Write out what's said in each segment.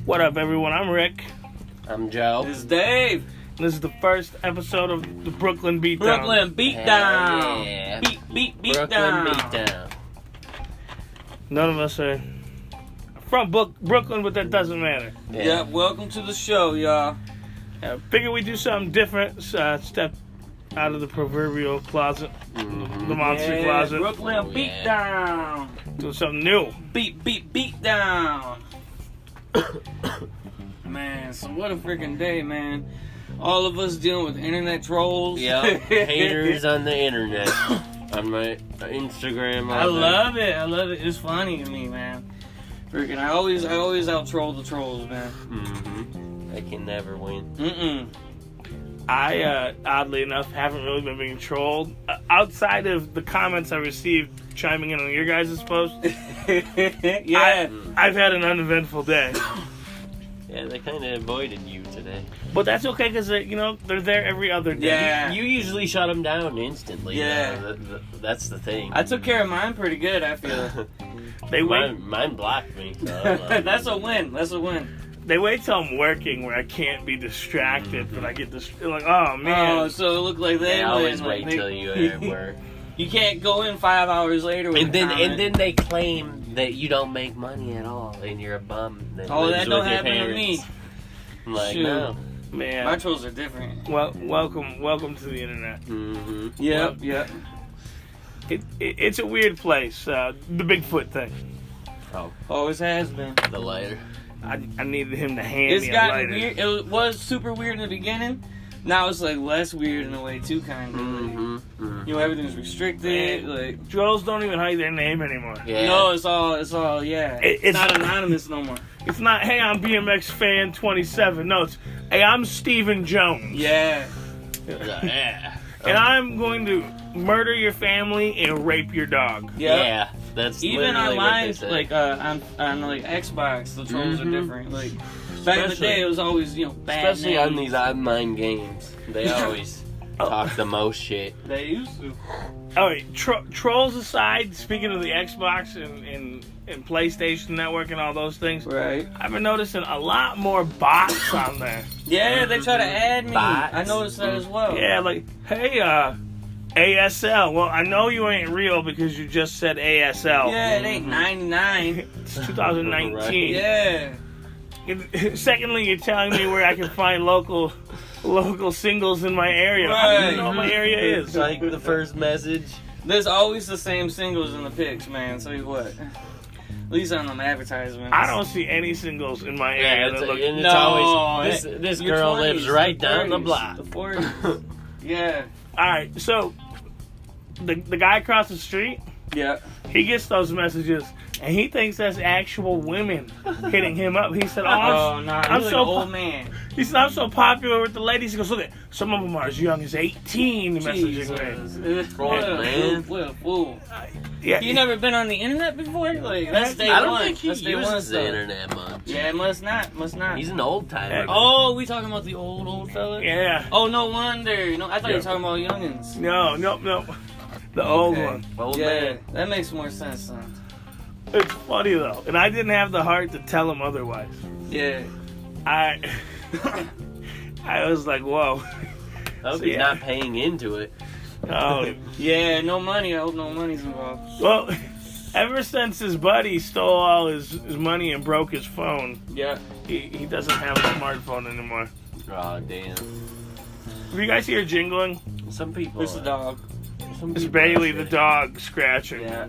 What up, everyone? I'm Rick. I'm Joe. This is Dave. This is the first episode of the Brooklyn Beatdown. Brooklyn Beatdown. Yeah. Beat Brooklyn down. Beatdown. None of us are from Brooklyn, but that doesn't matter. Yeah, welcome to the show, y'all. Figure we do something different. Step out of the proverbial closet, the monster closet. Brooklyn Beatdown. Do something new. Beat down. Man, so what a freaking day, man. All of us dealing with internet trolls. Yeah, haters on the internet. On my Instagram. I love it. It's funny to me, man. Freaking, I always out troll the trolls, man. They can never win. I, oddly enough, haven't really been being trolled. Outside of the comments I received chiming in on your guys' post, Yeah. I've had an uneventful day. Yeah, they kind of avoided you today. But that's okay, because, they're there every other day. Yeah. You usually shut them down instantly. Yeah. though. That's the thing. I took care of mine pretty good, I feel. They wait. Mine blocked me. So I don't know. That's a win. They wait till I'm working where I can't be distracted, but I get like, oh man. Oh, so it looked like they always win. wait till you are at work. You can't go in 5 hours later with And then they claim that you don't make money at all and you're a bum. That Oh, lives that don't with your happen to parents. me. I'm like, Shoot. no. Man. My trolls are different. Well, welcome to the internet. Yep. It's a weird place. The Bigfoot thing. Oh, Always has been. the lighter. I needed him to hand It's me a gotten lighter. weird. It was super weird in the beginning. Now it's like less weird in a way too, kind of. You know, everything's restricted. Like, Trolls don't even hide their name anymore. Yeah. no, it's all. Yeah, it's not anonymous no more. It's not, hey, I'm BMX fan 27. No, it's, hey, I'm Steven Jones. Yeah. Yeah. And I'm going to murder your family and rape your dog. Yep. Yeah. That's Even literally what online, they say. like on like Xbox, the trolls are different. Like back in the Especially- day, it was always bad Especially on names. these online games. They always talk the most shit. They used to. All right, trolls aside, speaking of the Xbox and PlayStation Network and all those things, Right. I've been noticing a lot more bots on there. Yeah, they try to add me. Bots. I noticed that as well. Yeah, like, hey, ASL. Well, I know you ain't real because you just said ASL. Yeah, it ain't 99. It's 2019. Yeah. Secondly, you're telling me where I can find local singles in my area. How do you Right. know what my area is? It's like the first message. There's always the same singles in the pics, man. Tell you what. At least on them advertisements. I don't see any singles in my Yeah, area it's, that look. and it's No, always this your girl 20s, lives right the down the 30s, block. The 40s. Yeah. All right, so the guy across the street, Yeah. he gets those messages, and he thinks that's actual women hitting him up. He said, "Oh, Oh, no. I'm You're so an old man. he said I'm so popular with the ladies." He goes, "Look, some of them are as young as 18 messaging me." Jesus. Old man. What a fool. Yeah, You never been on the internet before? Like, that's day I don't one. think he That's day one uses the stuff. internet much. Yeah, must not. He's an old timer. Oh, we talking about the old fella? yeah. Oh, no wonder. No, I thought you Yeah. were talking about youngins. No. The old one. Old Yeah, man. that makes more sense, son. It's funny though, and I didn't have the heart to tell him otherwise. Yeah. I was like, "Whoa." I hope So, he's yeah. not paying into it. Oh, Yeah, no money. I hope no money's involved. well, ever since his buddy stole all his money and broke his phone, Yeah. he doesn't have a smartphone anymore. Oh damn. If you guys hear jingling, Some people. This is a dog. Some it's people Bailey are the shitty. dog scratching. Yeah.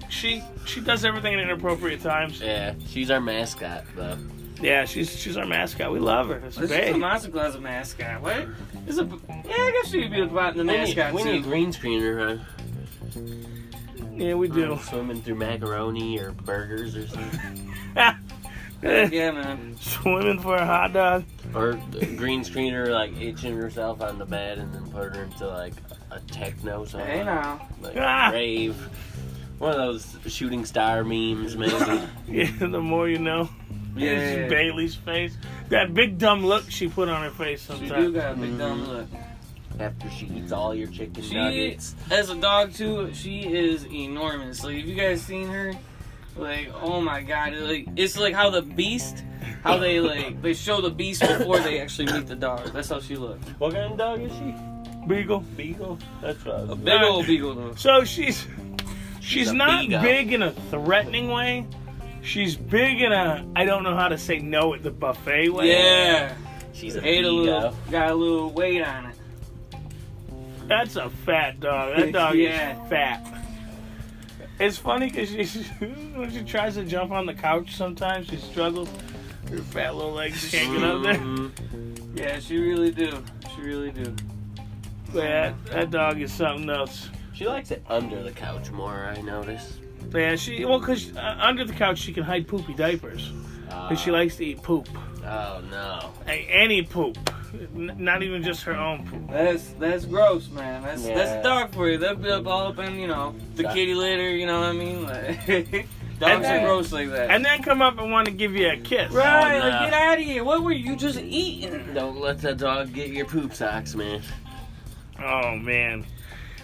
She does everything at inappropriate times. Yeah, she's our mascot though. Yeah, she's our mascot. We love her. It's This is Bay. a Monster Claus mascot. What? It's a. Yeah, I guess she'd be about the mascot We need too. green screener, Yeah, we do. Swimming through macaroni or burgers or something. Yeah, man. Swimming for a hot dog. Or the green screener like itching herself on the bed and then put her into like a techno song. Hey now. Like Ah. rave. One of those shooting star memes, maybe. Yeah, the more you know. Yeah. It's Bailey's face. That big dumb look she put on her face She do sometimes. got a big dumb look. after she eats all your chicken nuggets. As a dog too, she is enormous. Like, if you guys seen her, like, oh my god, like, it's like how the beast, how they show the beast before they actually meet the dog. That's how she looks. What kind of dog is she? Beagle. Beagle? That's what I was A big old beagle though. So she's a not beagle. big in a threatening way. She's big in a I don't know how to say no at the buffet way. Yeah. She's a Ate a little, beagle. got a little weight on it. That's a fat dog. That dog Yeah. is fat. It's funny because when she tries to jump on the couch sometimes, she struggles. Her fat little legs can't get up there. Mm-hmm. Yeah, she really do. She really do. Yeah, that dog is something else. She likes it under the couch more, I notice. Yeah, because under the couch she can hide poopy diapers. Because she likes to eat poop. Oh, no. Any poop. Not even just her own poop. That's gross, man. That's Yeah. a dog for you. They'll be up all up in, the kitty litter, you know what I mean? Like, dogs then- are gross like that. And then come up and want to give you a kiss. Right, Oh, no. like, get out of here. What were you just eating? Don't let that dog get your poop socks, man. Oh, man.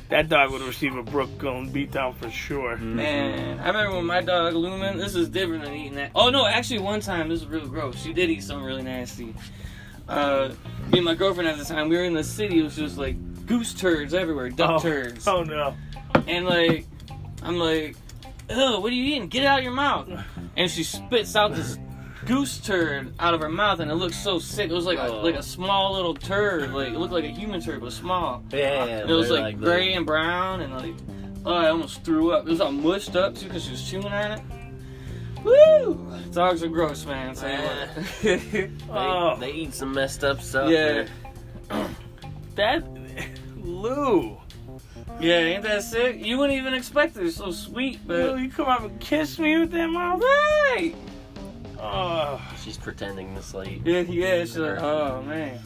That dog would receive a Brooklyn Beatdown for sure. Man, I remember when my dog Lumen, this is different than eating that. Oh no, actually one time, this is real gross. She did eat something really nasty. Me and my girlfriend at the time, we were in the city, it was just like goose turds everywhere, duck turds. Oh, no. And like, I'm like, ugh, what are you eating? Get it out of your mouth. And she spits out this goose turd out of her mouth, and it looked so sick. It was like a small little turd, like it looked like a human turd, but small. Yeah, And it was like gray and brown, and like, oh, I almost threw up. It was all mushed up too because she was chewing on it. Woo! Dogs are gross, man. Tell you what. They eat some messed up stuff. Yeah. Man. That. Lou. Yeah, ain't that sick? You wouldn't even expect it. It's so sweet, Lou, but you come up and kiss me with that mouth? right. Oh. She's pretending to sleep. Yeah. She's like, oh man.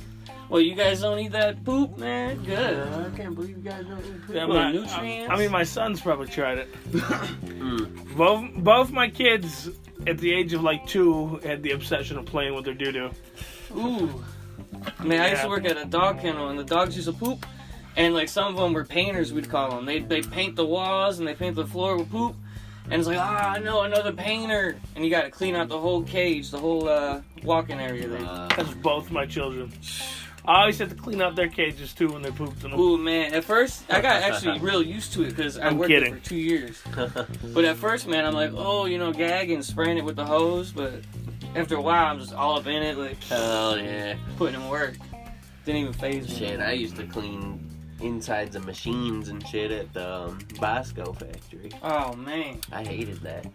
Well, you guys don't eat that poop, man. Good. I can't believe you guys don't eat poop. Yeah, Well, my- nutrients. I mean, my son's probably tried it. Mm. Both my kids, at the age of like 2, had the obsession of playing with their doo-doo. Ooh. Man, I used to Yeah. work at a dog kennel, and the dogs used to poop. And like some of them were painters, we'd call them. They paint the walls and they paint the floor with poop. And it's like, I know another painter. And you got to clean out the whole cage, the whole walking area there. That's both my children. I always have to clean out their cages too when they pooped in them. Ooh, man. At first, I got actually real used to it because I I'm worked kidding. there for 2 years. But at first, man, I'm like, oh, gagging, spraying it with the hose. But after a while, I'm just all up in it, like, Oh, yeah. putting in work. Didn't even phase me. Shit, I used to clean insides of machines and shit at the Bosco factory. Oh, man. I hated that.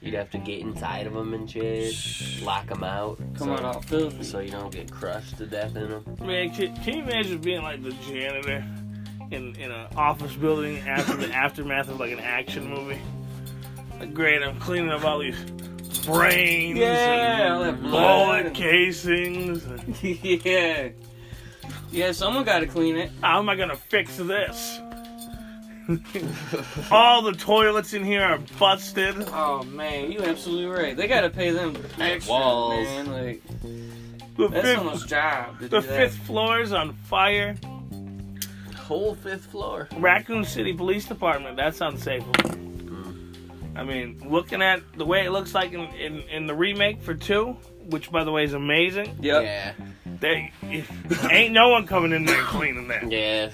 You'd have to get inside of them and shit, lock them out. Come on, all filthy. So you don't get crushed to death in them. Man, can you imagine being like the janitor in an office building after the aftermath of like an action movie? Like, great, I'm cleaning up all these brains Yeah, all that and blood bullet and- casings. And Yeah. Yeah, someone got to clean it. how am I gonna fix this? All the toilets in here are busted. Oh, man, you absolutely right. They got to pay them extra, Walls. man. Like, The that's fifth, someone's job to the do that. fifth floor is on fire. Whole 5th floor. Raccoon City Police Department, that's unsafe. I mean, looking at the way it looks like in the remake for 2, which by the way is amazing, Yep. Yeah. they ain't no one coming in there and cleaning that. Yeah,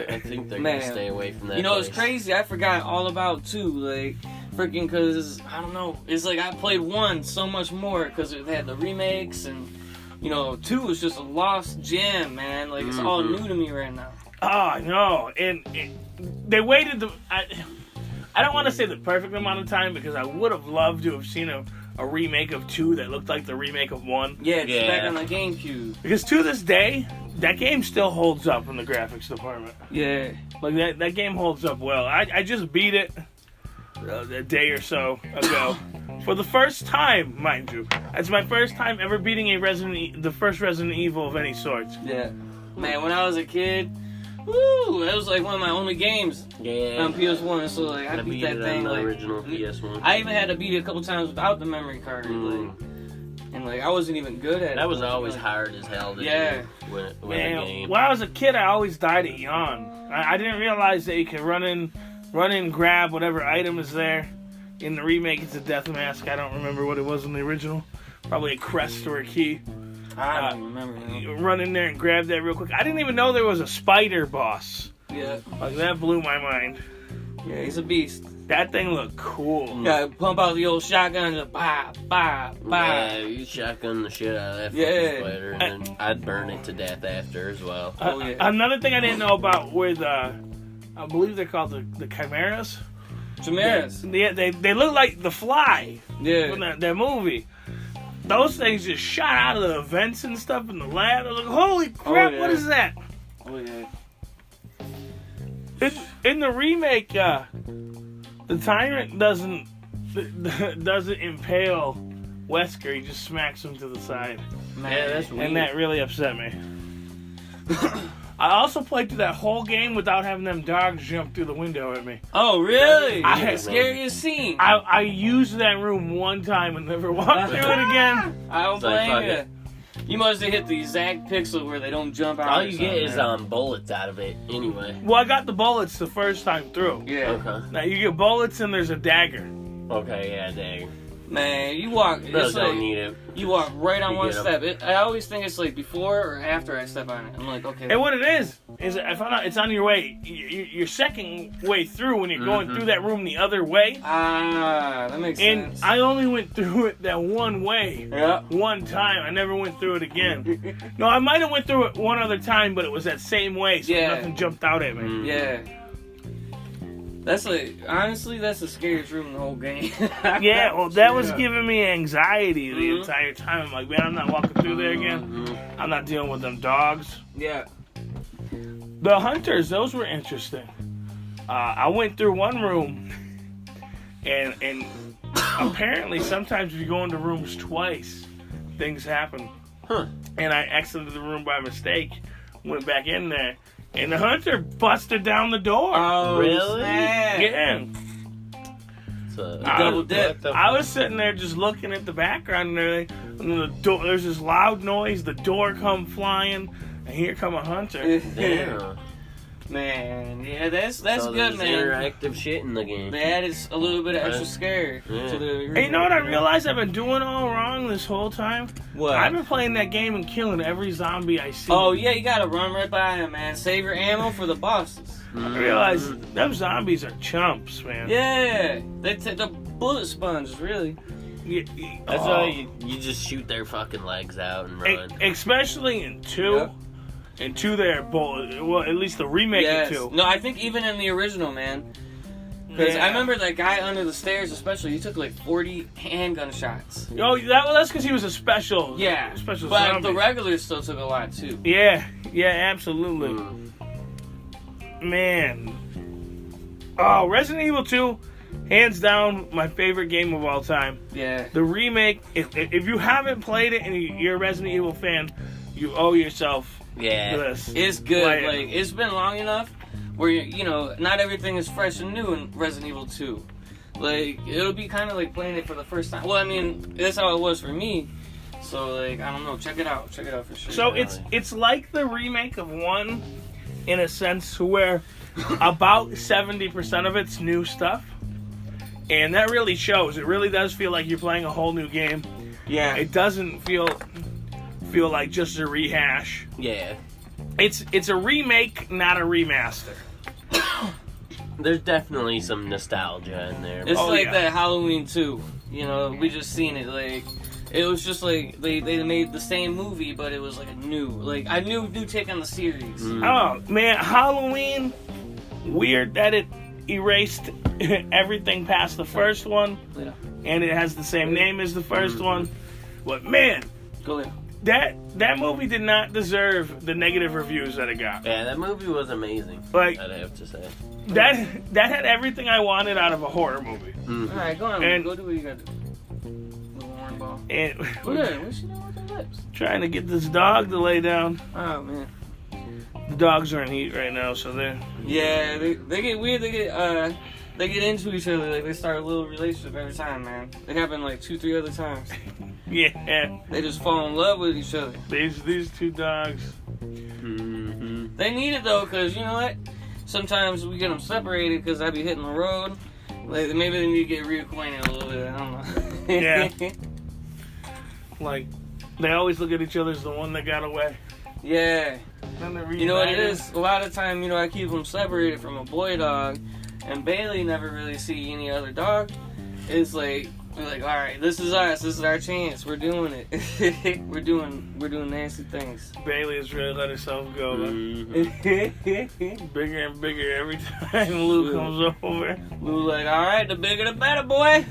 I think they're Man. gonna stay away from that. You know, it's place. crazy. I forgot all about 2. Like, freaking, because, I don't know. It's like I played 1 so much more because it had the remakes and, 2 was just a lost gem, man. Like, it's all new to me right now. Oh, I know. And they waited I don't want to say the perfect amount of time because I would have loved to have seen a remake of 2 that looked like the remake of 1. Yeah, it's Yeah. back on the GameCube. Because to this day, that game still holds up in the graphics department. Yeah. Like that game holds up well. I just beat it a day or so ago for the first time, mind you. That's my first time ever beating the first Resident Evil of any sort. Yeah. Man, when I was a kid, woo, that was like one of my only games Yeah. on PS1. So, like, I I beat beat that it thing, on the like, original PS1. I even had to beat it a couple times without the memory card. Like, and like I wasn't even good at it. That was Like, always hard as hell to Yeah. do with a Man, game. when I was a kid, I always died at yawn. I didn't realize that you could run in, grab whatever item is there. In the remake, it's a death mask. I don't remember what it was in the original. Probably a crest or a key. I don't remember. You run in there and grab that real quick. I didn't even know there was a spider boss. Yeah, Like, that blew my mind. yeah, he's a beast. That thing looked cool. Yeah, pump out the old shotgun and just bah, bah, bah. Yeah, you shotgun the shit out of that Yeah. fucking spider, and then I'd burn it to death after as well. Oh, yeah. Another thing I didn't know about with, I believe they're called the chimeras. Chimeras. Yeah, they look like The Fly Yeah. from that movie. Those things just shot out of the vents and stuff in the lab. I was like, holy crap, yeah. what is that? Oh yeah. In the remake, the tyrant doesn't impale Wesker. He just smacks him to the side, Man. Yeah, that's weird. and that really upset me. I also played through that whole game without having them dogs jump through the window at me. Oh really? I- That's the scariest scene. I used that room one time and never walked through it again. I don't It's like, blame fuck you. it. You must have hit the exact pixel where they don't jump out. All or you get is something, bullets out of it anyway. Well, I got the bullets the first time through. Yeah. Okay. Now you get bullets and there's a dagger. Okay, yeah, dang. Man, you walk. Those It's don't like, need it. you walk right on You one get 'em. step. I always think it's like before or after I step on it. I'm like, okay. And what it is I found out it's on your way, your second way through when you're going through that room the other way. Ah, that makes And sense. I only went through it that one way. Yeah. One time. I never went through it again. No, I might have went through it one other time, but it was that same way, so Yeah. nothing jumped out at me. Mm. Yeah. That's like, honestly, that's the scariest room in the whole game. Yeah, well, that was Yeah. giving me anxiety the Mhm. entire time. I'm like, man, I'm not walking through there again. Mhm. I'm not dealing with them dogs. Yeah. The hunters, those were interesting. I went through one room, and apparently sometimes if you go into rooms twice, things happen. Huh. And I exited the room by mistake, went back in there, and the hunter busted down the door. Oh, Really? snap. Yeah. So, Double dip. I was sitting there just looking at the background and everything, and the door, there's this loud noise, the door come flying, and here come a hunter. Damn. Man, yeah, that's So good, there's man. interactive shit in the game. That is a little bit of extra scare Yeah. to the. And you know what I realized I've been doing all wrong this whole time? What? I've been playing that game and killing every zombie I see. Oh yeah, you gotta run right by him, man. Save your ammo for the bosses. I realized them zombies are chumps, man. Yeah, they take the bullet sponges, really. That's why you just shoot their fucking legs out and run. Especially in 2. Yep. In 2, they're bullet. Well, at least the remake Yes. of 2. No, I think even in the original, man. Because Yeah. I remember that guy under the stairs, especially. He took like 40 handgun shots. Oh, that's because he was a special. Yeah, Special but zombie. the regulars still took a lot too. Yeah, absolutely. Mm. Man. Oh, Resident Evil 2, hands down, my favorite game of all time. Yeah. The remake, if you haven't played it and you're a Resident Evil fan, you owe yourself Yeah. this. It's good. Play it. Like it's been long enough where you know not everything is fresh and new in Resident Evil 2. Like it'll be kind of like playing it for the first time. Well, I mean that's how it was for me. So like I don't know. Check it out. Check it out for sure. So it's like the remake of 1 in a sense where about 70% of it's new stuff. And that really shows. It really does feel like you're playing a whole new game. yeah. It doesn't feel like just a rehash. Yeah. It's a remake, not a remaster. There's definitely some nostalgia in there. It's Oh, like yeah. that Halloween 2. You know, we just seen it. Like it was just like they made the same movie, but it was like a new take on the series. Mm. Oh man, Halloween. Weird that it erased everything past the first one, Yeah. and it has the same name as the first one. But man, Go ahead. that movie did not deserve the negative reviews that it got. Yeah, that movie was amazing. Like I'd have to say. that had everything I wanted out of a horror movie. Mm. All right, go on. And- Go do what you gotta do. Little horn ball. And Look at her. What's she doing with her lips? trying to get this dog to lay down. Oh man. The dogs are in heat right now, so they're. Yeah, they get weird. They get into each other. Like they start a little relationship every time, man. It happened like 2-3 other times. Yeah. They just fall in love with each other. These two dogs. Mm-hmm. They need it though, cause you know what? Sometimes we get them separated because I be hitting the road. Like maybe they need to get reacquainted a little bit. I don't know. Yeah. Like they always look at each other as the one that got away. Yeah. Then they You know what it reunited. is? A lot of time, I keep them separated from a boy dog, and Bailey never really see any other dog. It's like we're like, all right, this is us. This is our chance. We're doing it. we're doing nasty things. Bailey has really let herself go. Though. Mm-hmm. Bigger and bigger every time Lou comes over. Lou like, all right, the bigger the better, boy.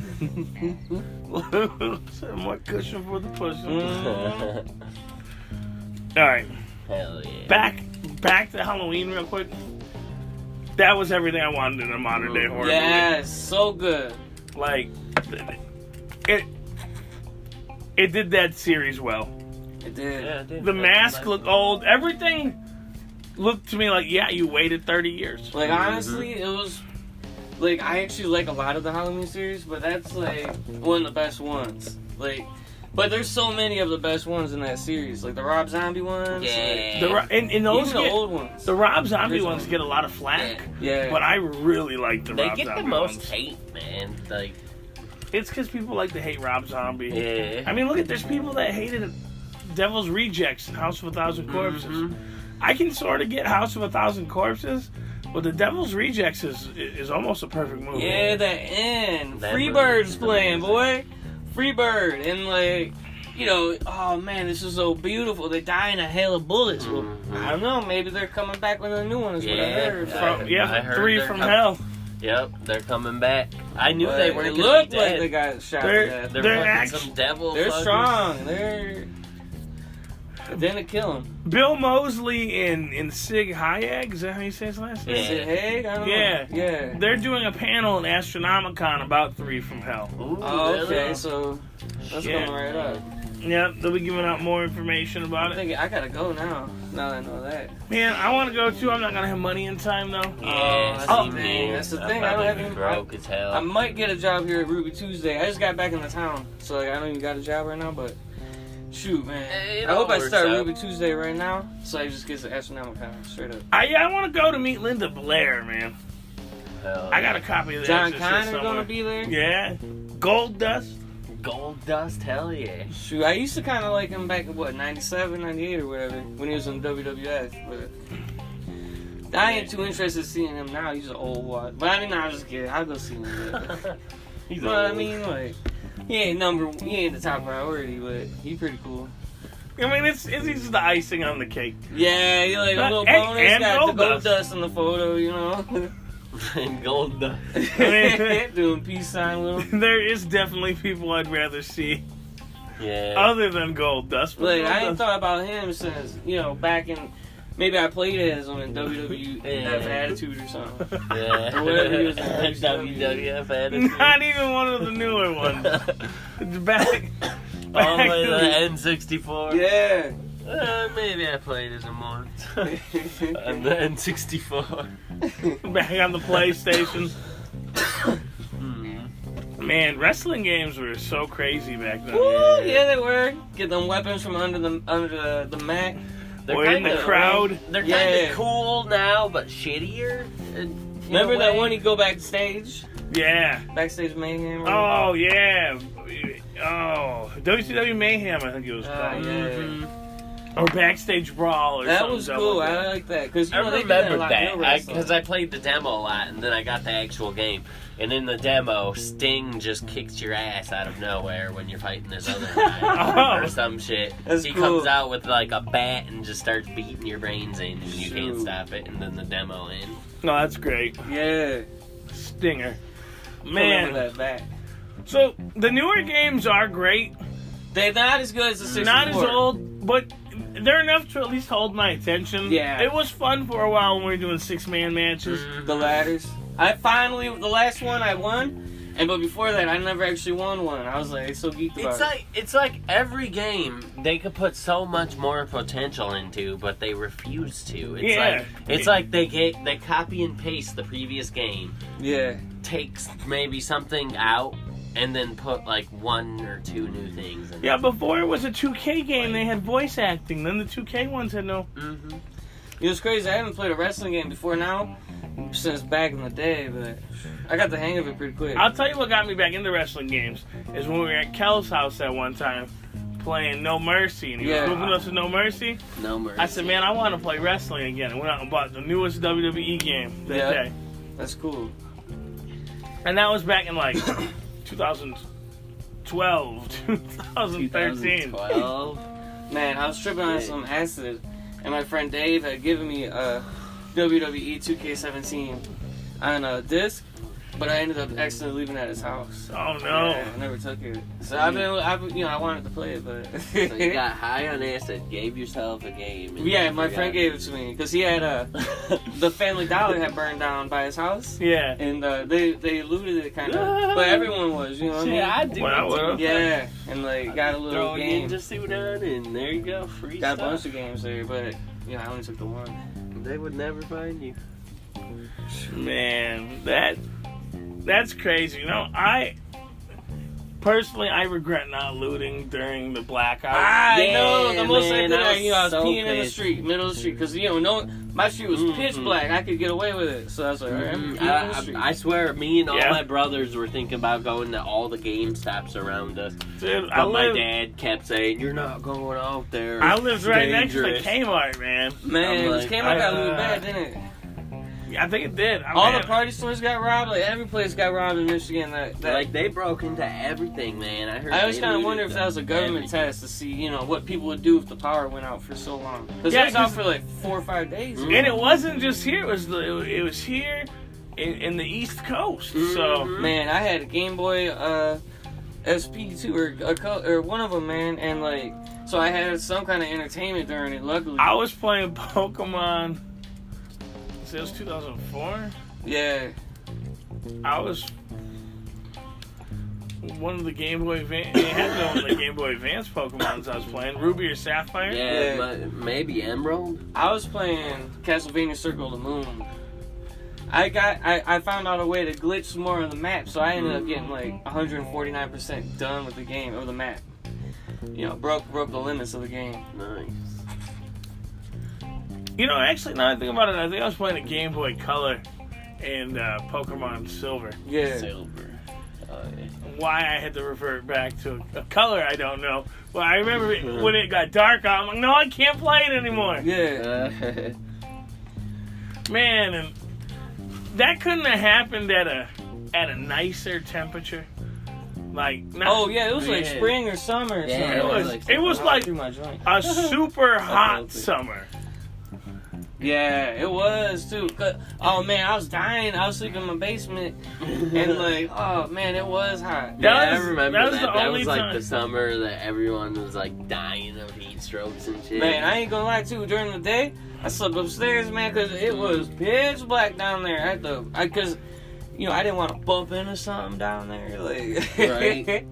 Some more cushion for the pushing. Mm. All right, Hell yeah. back to Halloween real quick. That was everything I wanted in a modern day horror Yes, so good. movie. Like it did that series well. It did. Yeah, dude. The mask looked old. Everything looked to me like, yeah, you waited 30 years. Like honestly, it was like I actually like a lot of the Halloween series, but that's like one of the best ones. Like, but there's so many of the best ones in that series, like the Rob Zombie ones. Yeah. And those Even the get, old ones. the Rob Zombie Original. ones get a lot of flack, Yeah. but I really like the They Rob get Zombie the most ones. hate, man. Like, It's because people like to hate Rob Zombie. yeah. I mean, look at there's people that hated Devil's Rejects and House of a Thousand Corpses. Mhm. I can sort of get House of a Thousand Corpses, but the Devil's Rejects is almost a perfect movie. Yeah, that end. That Freebird's movie's playing, amazing. boy. Freebird. And like, oh man, this is so beautiful. They die in a hail of bullets. Well, Mhm. I don't know. Maybe they're coming back with a new one, is what I Yeah. heard. From, I heard 3 they're from coming. Hell. Yep, they're coming back. I knew But they weren't it gonna looked be like dead. they got shot They're- to death. They're They're fucking act- some devil They're fuckers. strong. They're. It didn't kill him. Bill Moseley and Sig Hayek, is that how you say his last name? Yeah. Is it Haig? I don't Yeah. know. Yeah. They're doing a panel in Astronomicon about 3 from Hell. Ooh, Oh, really? okay. So that's Yeah. going right up. Yeah, they'll be giving out more information about I it. think I gotta go now. Now that I know that. Man, I want to go too. I'm not going to have money in time, though. Yeah, that's the see, thing. man. That's the I'll thing. I don't probably have be any- broke as hell. I might get a job here at Ruby Tuesday. I just got back into town, so like, I don't even got a job right now. But shoot, man, It I all hope I works start out. Ruby Tuesday right now, so I just get the astronomical straight up. I want to go to meet Linda Blair, man. Hell I got a yeah. copy of that. John shit Connor somewhere. gonna be there. Yeah. Gold Dust. Gold Dust, hell yeah. Shoot, I used to kind of like him back in what 97, 98 or whatever when he was in WWF. But I ain't too interested in seeing him now. He's an old what. But I mean, I'm just kidding. I'll go see him. He's But I old. mean, like, he ain't the top priority, but he pretty cool. I mean, it's just the icing on the cake. Yeah, he like a little Hey, bonus. and Got the Gold gold Dust. dust in the photo, you know. Gold Dust. Doing peace sign with him. There is definitely people I'd rather see Yeah. other than Gold Dust. but Like Gold I ain't Dust- thought about him since back in maybe I played as him in WWF Attitude or something. Yeah. Or whatever he was in WWF attitude. Not even one of the newer ones. Back All the way to to the N64. Yeah. Maybe I played as him once. On the N64. back on the PlayStation. Hmm. Man, wrestling games were so crazy back then. Woo, yeah, they were. Get them weapons from under the mat. Or in the crowd. They're kind Yeah. of cool now, but shittier. Remember that one? He go backstage, Yeah. backstage mayhem. Oh, yeah. Oh, WCW Mayhem, I think it was called. yeah. Or Backstage Brawl or That something. was dumb cool. like I that. like that because I they did that a remembered lot in real that wrestling. because I played the demo a lot, and then I got the actual game. And in the demo, Sting just kicks your ass out of nowhere when you're fighting this other guy Oh. or some shit. That's he cool. comes out with like a bat and just starts beating your brains in, and you can't Shoot. stop it. And then the demo ends. No, that's great. Yeah, Stinger. remember Man. that back. So, the newer games are great. They're not as good as the 64. Not as old, but they're enough to at least hold my attention. Yeah. It was fun for a while when we were doing 6-man matches. The ladders. I finally, the last one I won, but before that I never actually won one. I was like so geeked about It's like every game they could put so much more potential into, but they refuse to. It's like they copy and paste the previous game, it. Yeah. takes maybe something out, and then put like 1 or 2 new things in Yeah, it. before it was a 2K game, they had voice acting. Then the 2K ones had no. Mm-hmm. It was crazy. I haven't played a wrestling game before now since back in the day, but I got the hang of it pretty quick. I'll tell you what got me back into wrestling games is when we were at Kel's house that one time playing No Mercy, and he was moving us to No Mercy. No mercy. I said, man, I want to play wrestling again. I went out and bought the newest WWE game that day. That's cool. And that was back in like 2012, 2013. 2012. Man, I was tripping on some acid, and my friend Dave had given me a WWE 2K17 on a disc, but I ended up accidentally leaving it at his house. Oh no! Yeah, I never took it. So I wanted to play it, but So you got high on acid, gave yourself a game. And yeah, you my forgot friend gave it to me because he had the Family Dollar had burned down by his house. Yeah. And they looted it kind of, but everyone was, you know what I mean? I do. Well, Yeah, and like got a little Throw it game. in, just see what done, and there you go, free Got a stuff. bunch of games there, but I only took the one. They would never find you. Man, that's crazy. You know, I regret not looting during the blackout. I know the most I man, could. I I was was so peeing in the pissed. street, middle of the street, because my street was pitch black. I could get away with it, so I was like, all right, I'm peeing in the street. I swear, me and all Yeah. my brothers were thinking about going to all the Game Stops around us. Dude, But my dad kept saying, "You're not going out there. I lived It's right next to the dangerous." Kmart, man. Man, I'm this like, came out got looted bad, didn't it? I think it did. All the party stores got robbed. Like every place got robbed in Michigan. That Like they broke into everything, man. I heard. I always they kind of looted wonder if that was a government everything. test to see, what people would do if the power went out for so long. Because Yeah, it was out 'cause- for like 4 or 5 days. And it wasn't just here. It was here in the East Coast. So Man, I had a Game Boy SP2 or one of them, man, and like so I had some kind of entertainment during it. Luckily, I was playing Pokemon. It was 2004. yeah. I was one of the Game Boy Advance. It had to be one of the Game Boy Advance Pokemons I was playing. Ruby or Sapphire. Yeah, Yeah. maybe Emerald. I was playing Castlevania Circle of the Moon. I found out a way to glitch some more on the map, so I ended up getting like 149% done with the game or the map. Broke the limits of the game. Nice. You know, actually, now that I think about it, I think I was playing a Game Boy Color and Pokemon Silver. Yeah. Silver. Oh, yeah. Why I had to revert back to a color, I don't know. But I remember when it got dark out, I'm like, no, I can't play it anymore. Yeah. Man, and that couldn't have happened at a nicer temperature. Like, Oh yeah, it was like Yeah. spring or summer or Yeah, something. it was like through my joint. a super hot healthy. summer. Yeah, it was too. Oh man, I was dying. I was sleeping in my basement, and like, oh man, it was hot. Yeah, That I was- remember that was that. the That only was like time. the summer that everyone was like dying of heat strokes and shit. Man, I ain't gonna lie too. During the day, I slept upstairs, man, because it was pitch black down there at because I didn't want to bump into something down there, like Right.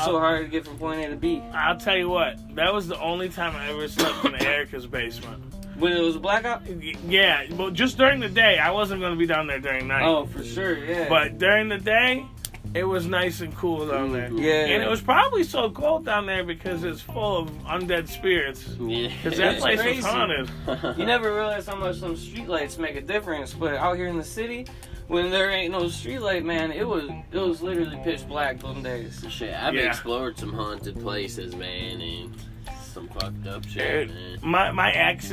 so hard to get from point A to B. I'll tell you what, that was the only time I ever slept in Erica's basement. When it was a blackout. Yeah, but just during the day. I wasn't going to be down there during night. Oh, for sure, yeah. But during the day, it was nice and cool down there. yeah, And it was probably so cold down there because it's full of undead spirits. Yeah. Because that It's place crazy. was haunted. You never realize how much some streetlights make a difference, but out here in the city, when there ain't no streetlight, man, it was literally pitch black them days. Shit, I've Yeah. explored some haunted places, man, and some fucked up shit, Dude, man. my ex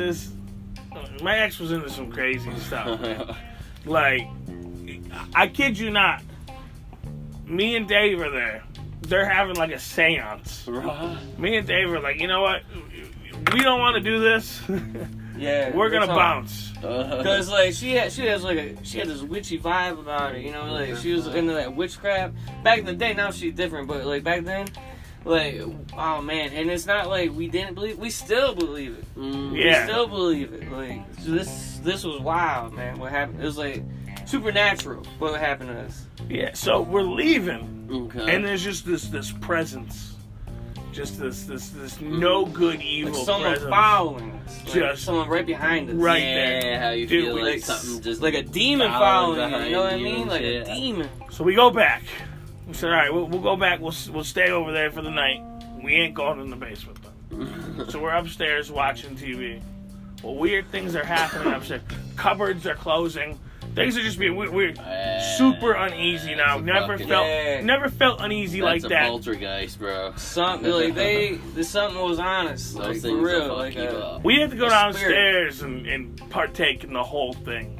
was into some crazy stuff, man. Like, I kid you not, me and Dave are there. They're having like a seance. Me and Dave are like, you know what? We don't want to do this. Yeah, We're gonna talking- bounce. Cause like she had this witchy vibe about her, like she was into that witchcraft. Back in the day, now she's different, but like back then, like oh man, and it's not like we didn't believe, we still believe it. We Yeah. still believe it. Like this was wild, man. What happened? It was like supernatural. What happened to us? Yeah. So we're leaving, Okay. and there's just this presence, just this no good evil Like someone presence. following us. Like Just someone right behind us. right yeah, there. how you Dude, feel like like something just like a demon following following you. You know what I behind you mean? and Like shit. a demon. So we go back. We said, all right, we'll go back. We'll stay over there for the night. We ain't going in the basement, though. So we're upstairs watching TV. Well, weird things are happening upstairs. Cupboards are closing. Things are just being weird. Super uneasy now. Never felt uneasy like that. That's a poltergeist, bro. Something like something was honest. Those Like, things for real. will fuck you up. We had to go downstairs and partake in the whole thing.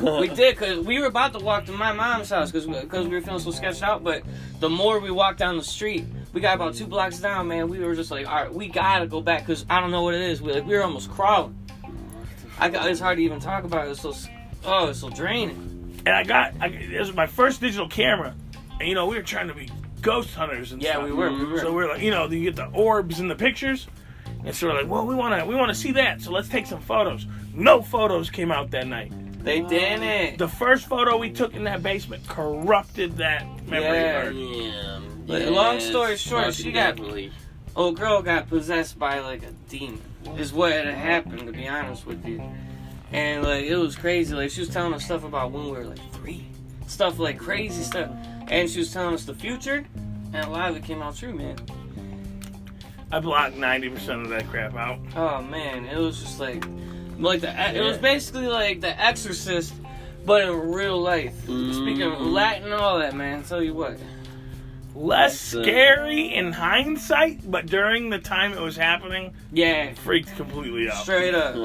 We did, because we were about to walk to my mom's house because we were feeling so sketched out. But the more we walked down the street, we got about 2 blocks down, man. We were just like, all right, we gotta go back because I don't know what it is. We were almost crawling. It's hard to even talk about it. It's so draining. And it was my first digital camera. And, we were trying to be ghost hunters and stuff. Yeah, we were. So we're like, you get the orbs in the pictures. And so we're like, well, we want to see that. So let's take some photos. No photos came out that night. They didn't. The first photo we took in that basement corrupted that memory card. Yeah. Long story short, old girl got possessed by like a demon. Is what had happened, to be honest with you. And like it was crazy. Like she was telling us stuff about when we were like 3, stuff like crazy stuff. And she was telling us the future, and a lot of it came out true, man. I blocked 90% of that crap out. Oh man, it was just like it was basically like The Exorcist, but in real life. Speaking of Latin and all that, man, tell you what. Less scary in hindsight, but during the time it was happening, freaked completely out. Straight up,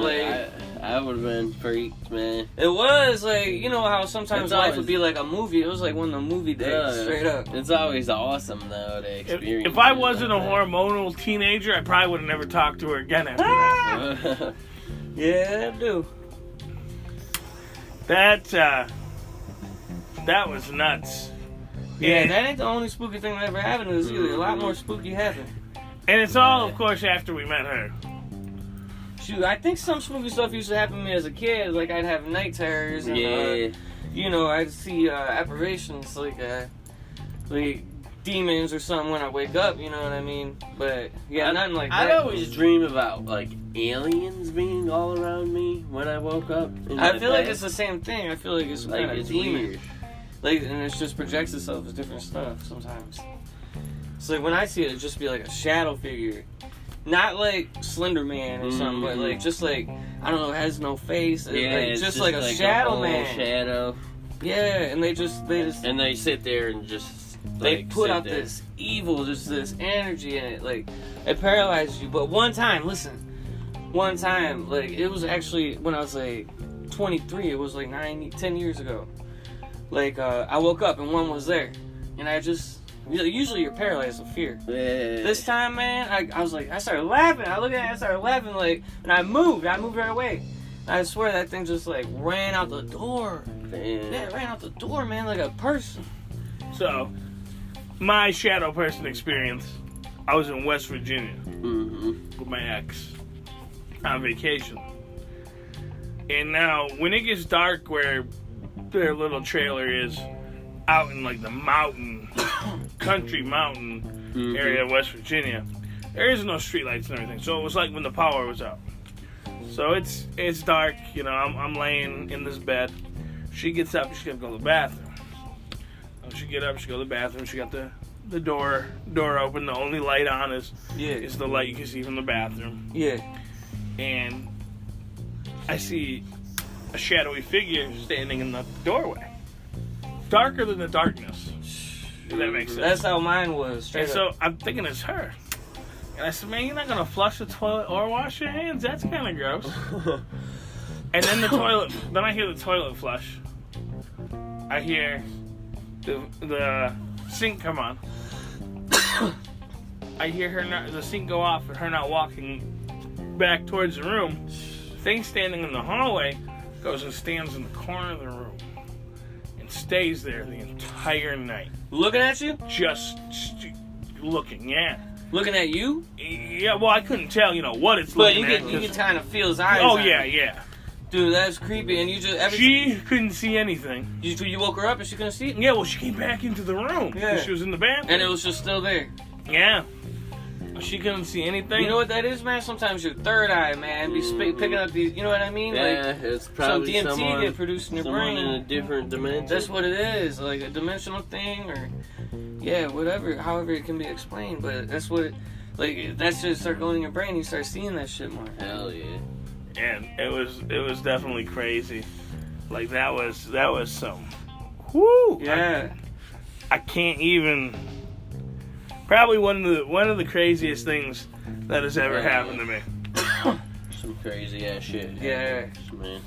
I would have been freaked, man. It was like, you know how sometimes life would be like a movie. It was like one of the movie days, straight up. It's always awesome though to experience. If I wasn't a hormonal teenager, I probably would have never talked to her again after that. Yeah, I do. That was nuts. Yeah, that ain't the only spooky thing that ever happened to us either. A lot more spooky happened. And it's all, of course, after we met her. Shoot, I think some spooky stuff used to happen to me as a kid. Like, I'd have night terrors. And, I'd see apparitions, like demons or something when I wake up, you know what I mean? But, nothing like that. I'd always dream about, like, aliens being all around me when I woke up. I feel like it's the same thing. I feel like it's kind of demon. Weird. Like, and it just projects itself as different stuff sometimes. So like when I see it, it'd just be like a shadow figure, not like Slender Man or something, but like just like I don't know, has no face. It's just like a shadow man. Shadow. Yeah, and they just and they sit there and just they put out this evil, just this energy in it, like it paralyzes you. But one time, like it was actually when I was like 23. It was like 10 years ago. Like, I woke up and one was there. And I just... Usually you're paralyzed with fear. Yeah. This time, man, I was like... I started laughing. I looked at it, I started laughing, like... And I moved right away. I swear that thing just, like, ran out the door. Damn. Yeah, it ran out the door, man, like a person. So, my shadow person experience... I was in West Virginia. With my ex. On vacation. And now, when it gets dark where... their little trailer is out in like the country mountain area of West Virginia. There is no streetlights and everything, so it was like when the power was out. So it's dark, I'm laying in this bed. She gets up, she's gonna go to the bathroom. She get up, she go to the bathroom. She got the door open. The only light on is the light you can see from the bathroom. Yeah. And I see a shadowy figure standing in the doorway. Darker than the darkness. If that makes sense. That's how mine was. And so I'm thinking it's her. And I said, man, you're not going to flush the toilet or wash your hands? That's kind of gross. And then then I hear the toilet flush. I hear the sink come on. I hear the sink go off and her not walking back towards the room. Thing standing in the hallway goes and stands in the corner of the room and stays there the entire night. Looking at you? Just looking, yeah. Looking at you? Yeah, well, I couldn't tell, what it's looking at. But you can kind of feel his eyes. Oh, yeah. Dude, that's creepy. And you just... She couldn't see anything. You woke her up and she couldn't see it? Yeah, well, she came back into the room. Yeah. She was in the bathroom. And it was just still there. Yeah. She couldn't see anything. You know what that is, man? Sometimes your third eye, man, be picking up these. You know what I mean? Yeah, like, it's probably some DMT get produced in your brain. in a different dimension. That's what it is, like a dimensional thing, or yeah, whatever, however it can be explained, but that's what, like, that shit start going in your brain, you start seeing that shit more. Hell yeah. And it was definitely crazy. Like that was some. Whoo! Yeah. I can't even. Probably one of the craziest things that has ever happened to me. Some crazy ass shit. Yeah. Man.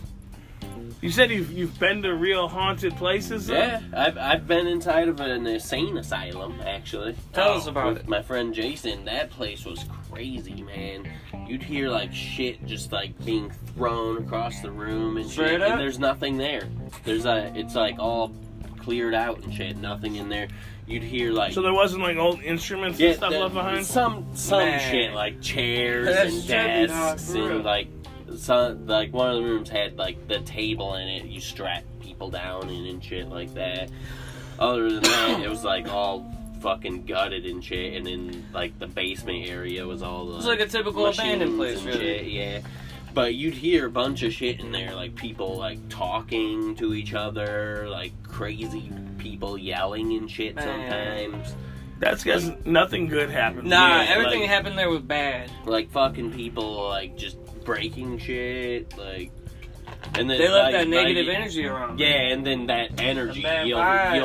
You said you've been to real haunted places? Though? Yeah, I've been inside of an insane asylum, actually. Tell us about with it. my friend Jason. That place was crazy, man. You'd hear like shit just like being thrown across the room and Straight shit, up? and there's nothing there. It's like all cleared out and shit, nothing in there. You'd hear like So there wasn't like old instruments and stuff left behind? Some Man. shit like chairs That's and trippy, desks dog, for real. and like one of the rooms had like the table in it. You strap people down and shit like that. Other than that, it was like all fucking gutted and shit. And then like the basement area was all the It's like a typical abandoned place, and really. shit, yeah. But you'd hear a bunch of shit in there, like people like talking to each other, like crazy people yelling and shit Man. sometimes. That's because nothing good happened. Nah, Yeah, everything like- that happened there was bad. Like fucking people like just breaking shit, like, and then They left like, that negative like, energy around. Yeah, and then that energy, The bad you'll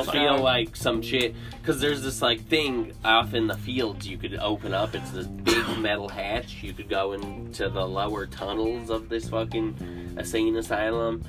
vibes, feel dog. like some shit, because there's this like thing off in the fields you could open up. It's this big metal hatch. You could go into the lower tunnels of this fucking insane asylum.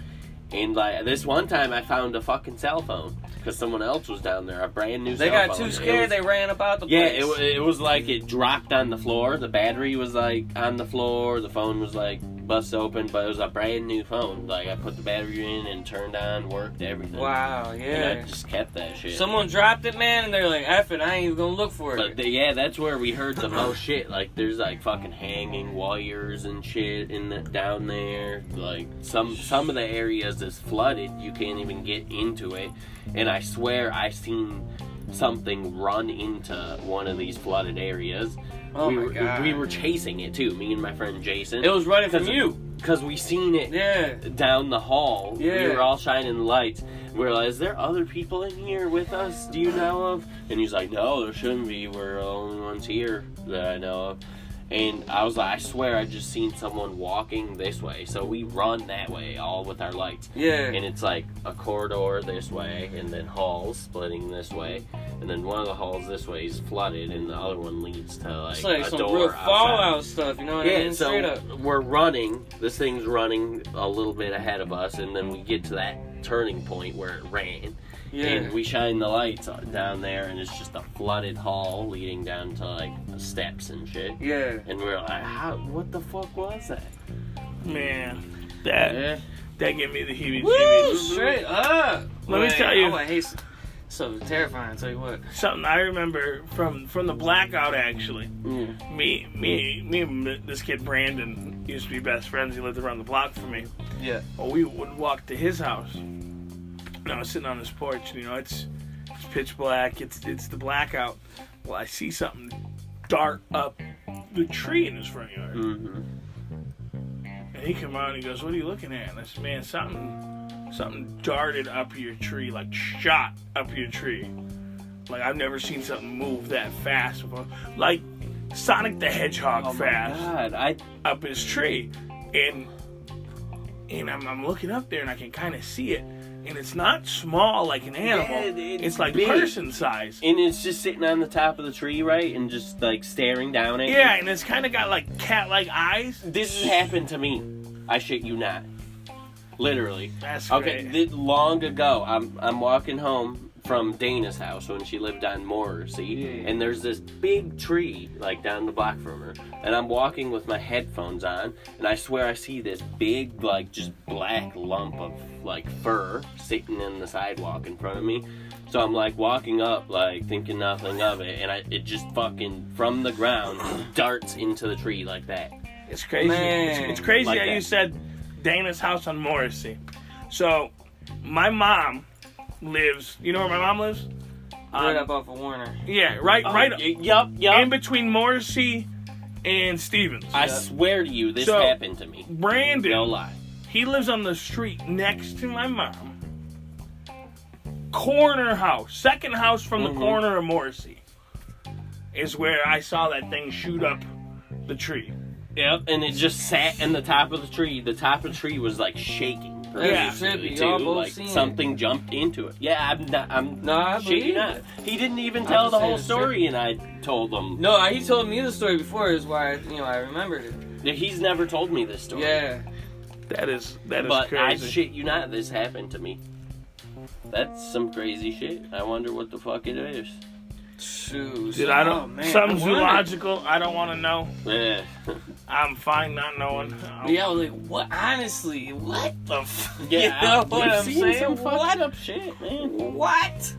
And like this one time, I found a fucking cell phone because someone else was down there, a brand new. They cell got phone. too scared, they ran about the Yeah, place. it was like it dropped on the floor. The battery was like on the floor. The phone was like bust open, but it was a brand new phone. Like I put the battery in and turned on, worked everything. Wow, And yeah. I just kept that shit. Someone dropped it, man, and they're like, F it, I ain't even gonna look for it. But yeah, that's where we heard the most shit. Like there's like fucking hanging wires and shit down there. Like some of the areas is flooded. You can't even get into it. And I swear I seen something run into one of these flooded areas. Oh my God. We were chasing it too, me and my friend Jason. It was running from you. Because we seen it Yeah. down the hall. Yeah. We were all shining the lights. We were like, is there other people in here with us do you know of? And he's like, no, there shouldn't be. We're the only ones here that I know of. And I was like, I swear I just seen someone walking this way. So we run that way, all with our lights. Yeah. And it's like a corridor this way, and then halls splitting this way. And then one of the halls this way is flooded, and the other one leads to like, It's like a some door real outside. Fallout stuff, you know what I Yeah, mean? so Straight up. we're running. This thing's running a little bit ahead of us, and then we get to that turning point where it ran. Yeah. And we shine the lights down there, and it's just a flooded hall leading down to like steps and shit. Yeah. And we're like, what the fuck was that? Man, that gave me the Woo! heebie-jeebies. Straight up. Let me tell you. Oh, I hate so terrifying, I'll tell you what. Something I remember from the blackout, actually. Mm. Me and this kid Brandon used to be best friends. He lived around the block from me. Yeah. Well, we would walk to his house. And I was sitting on his porch, and it's pitch black. It's the blackout. Well, I see something dart up the tree in his front yard. Mm-hmm. And he come out and he goes, "What are you looking at?" And I said, "Man, something darted up your tree, like shot up your tree. Like I've never seen something move that fast before. Like Sonic the Hedgehog Oh fast my God, up his tree." And I'm looking up there and I can kind of see it. And it's not small like an animal. Yeah, it's like big. person size. And it's just sitting on the top of the tree, right? And just like staring down at you. Yeah, and it's kind of got like cat-like eyes. This has happened to me. I shit you not. Literally. That's Okay, great. long ago, I'm walking home from Dana's house when she lived on Morrissey, and there's this big tree like down the block from her, and I'm walking with my headphones on, and I swear I see this big like just black lump of like fur sitting in the sidewalk in front of me. So I'm like walking up like thinking nothing of it, and it just fucking from the ground darts into the tree like that. It's crazy. Man. It's crazy Like how that. you said Dana's house on Morrissey. So, my mom lives. You know where my mom lives? Right up off of Warner. Yeah, right Yup. in between Morrissey and Stevens. I swear to you, this So- happened to me. Brandon, No lie. he lives on the street next to my mom. corner house, second house from the corner of Morrissey, is where I saw that thing shoot up the tree. Yep, and it just sat in the top of the tree. The top of the tree was like shaking. Yeah, y'all both like seen something jumped into it. Yeah, I shit you believe not. it. He didn't even tell the just whole saying story, and I told him. No, he told me the story before. Is why I remembered it. Yeah, he's never told me this story. Yeah. That is But crazy. I shit you not, this happened to me. That's some crazy shit. I wonder what the fuck it is. Shoot. Dude, I don't. Something zoological. I don't want to know. Yeah. I'm fine not knowing. Yeah, I was like, what? Honestly, what the? Yeah, you know what I'm seen saying? some What? fucked up shit, man. What?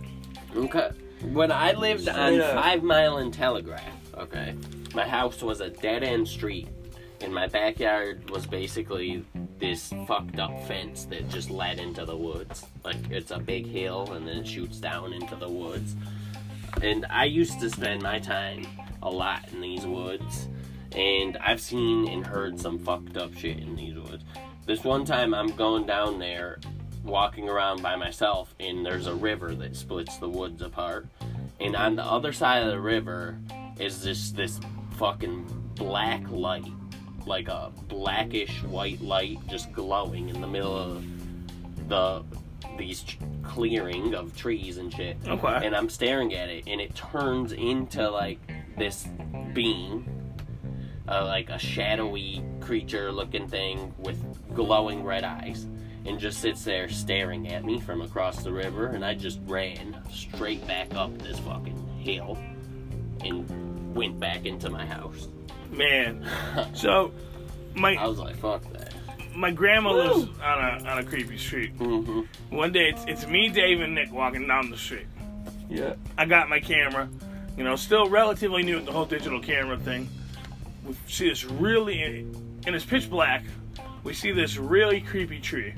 Okay. When I lived Straight on up. 5 Mile and Telegraph, okay, my house was a dead-end street, and my backyard was basically this fucked up fence that just led into the woods. Like, it's a big hill, and then it shoots down into the woods. And I used to spend my time a lot in these woods, and I've seen and heard some fucked up shit in these woods. This one time I'm going down there, walking around by myself, and there's a river that splits the woods apart. And on the other side of the river is this fucking black light, like a blackish white light just glowing in the middle of these clearing of trees and shit. Okay. And I'm staring at it, and it turns into like this being, like a shadowy creature looking thing with glowing red eyes, and just sits there staring at me from across the river. And I just ran straight back up this fucking hill and went back into my house. Man. So, I was like, fuck that. my grandma lives on a creepy street. Mm-hmm. One day, it's me, Dave, and Nick walking down the street. Yeah. I got my camera, still relatively new at the whole digital camera thing. We see this really, and it's pitch black, we see this really creepy tree.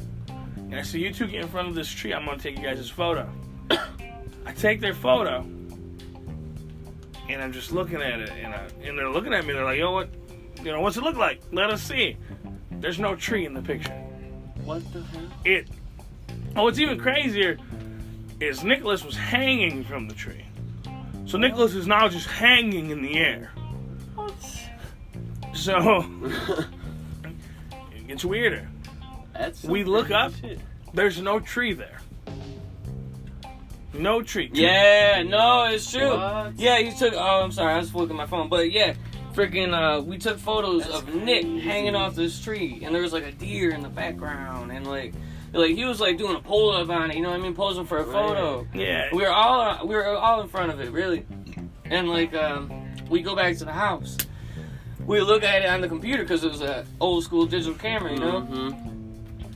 And I say, you two get in front of this tree, I'm going to take you guys' photo. I take their photo, and I'm just looking at it, and they're looking at me, they're like, yo, what's it look like? Let us see. There's no tree in the picture. What the hell? What's even crazier is Nicholas was hanging from the tree. So Nicholas is now just hanging in the air. What? So it gets weirder. We look up, there's no tree there. No tree. Yeah, no, it's true. What? Yeah, you took. Oh, I'm sorry, I was looking at my phone, but yeah, freaking. We took photos That's of Nick crazy. hanging off this tree, and there was like a deer in the background, and like he was like doing a pull up on it. You know what I mean? Posing for a photo. Yeah. We were all in front of it, really, and like we go back to the house. We look at it on the computer because it was an old school digital camera, you know. Mm-hmm.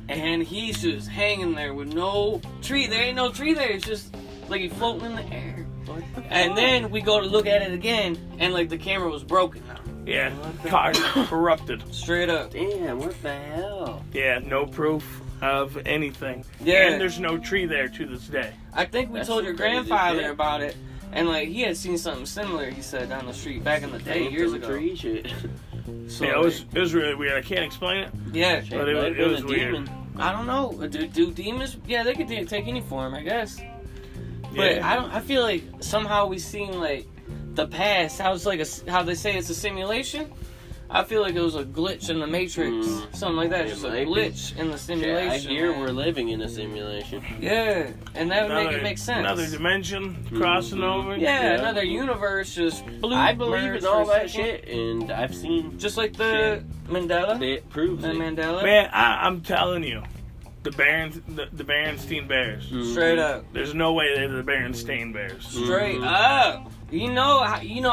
And he's just hanging there with no tree. There ain't no tree there. It's just like he's floating in the air. And then we go to look at it again, and like the camera was broken now. Yeah. Card corrupted. Straight up. Damn, what the hell? Yeah, no proof of anything. Yeah. And there's no tree there to this day. I think we That's told some your crazy grandfather shit. about it, and like he had seen something similar. He said down the street back in the day, years ago. Tree shit. So, Yeah, it was really weird. I can't explain it. yeah. But it was weird. I don't know. Do demons? Yeah, they could take any form, I guess. But Yeah. I feel like somehow we seen like the past. How it's like how they say it's a simulation. I feel like it was a glitch in the Matrix, something like that. It Just a might be. glitch in the simulation. I hear man. we're living in a simulation. Yeah, and that would make it make sense. Another dimension crossing over. Yeah, another universe just blew. I believe merged in all for a that second. shit, and I've seen Just like the Mandela. it proves The it. Mandela. Man, I'm telling you, the Berenstein Bears. Straight up. There's no way they're the Berenstain Bears. Straight up. You know,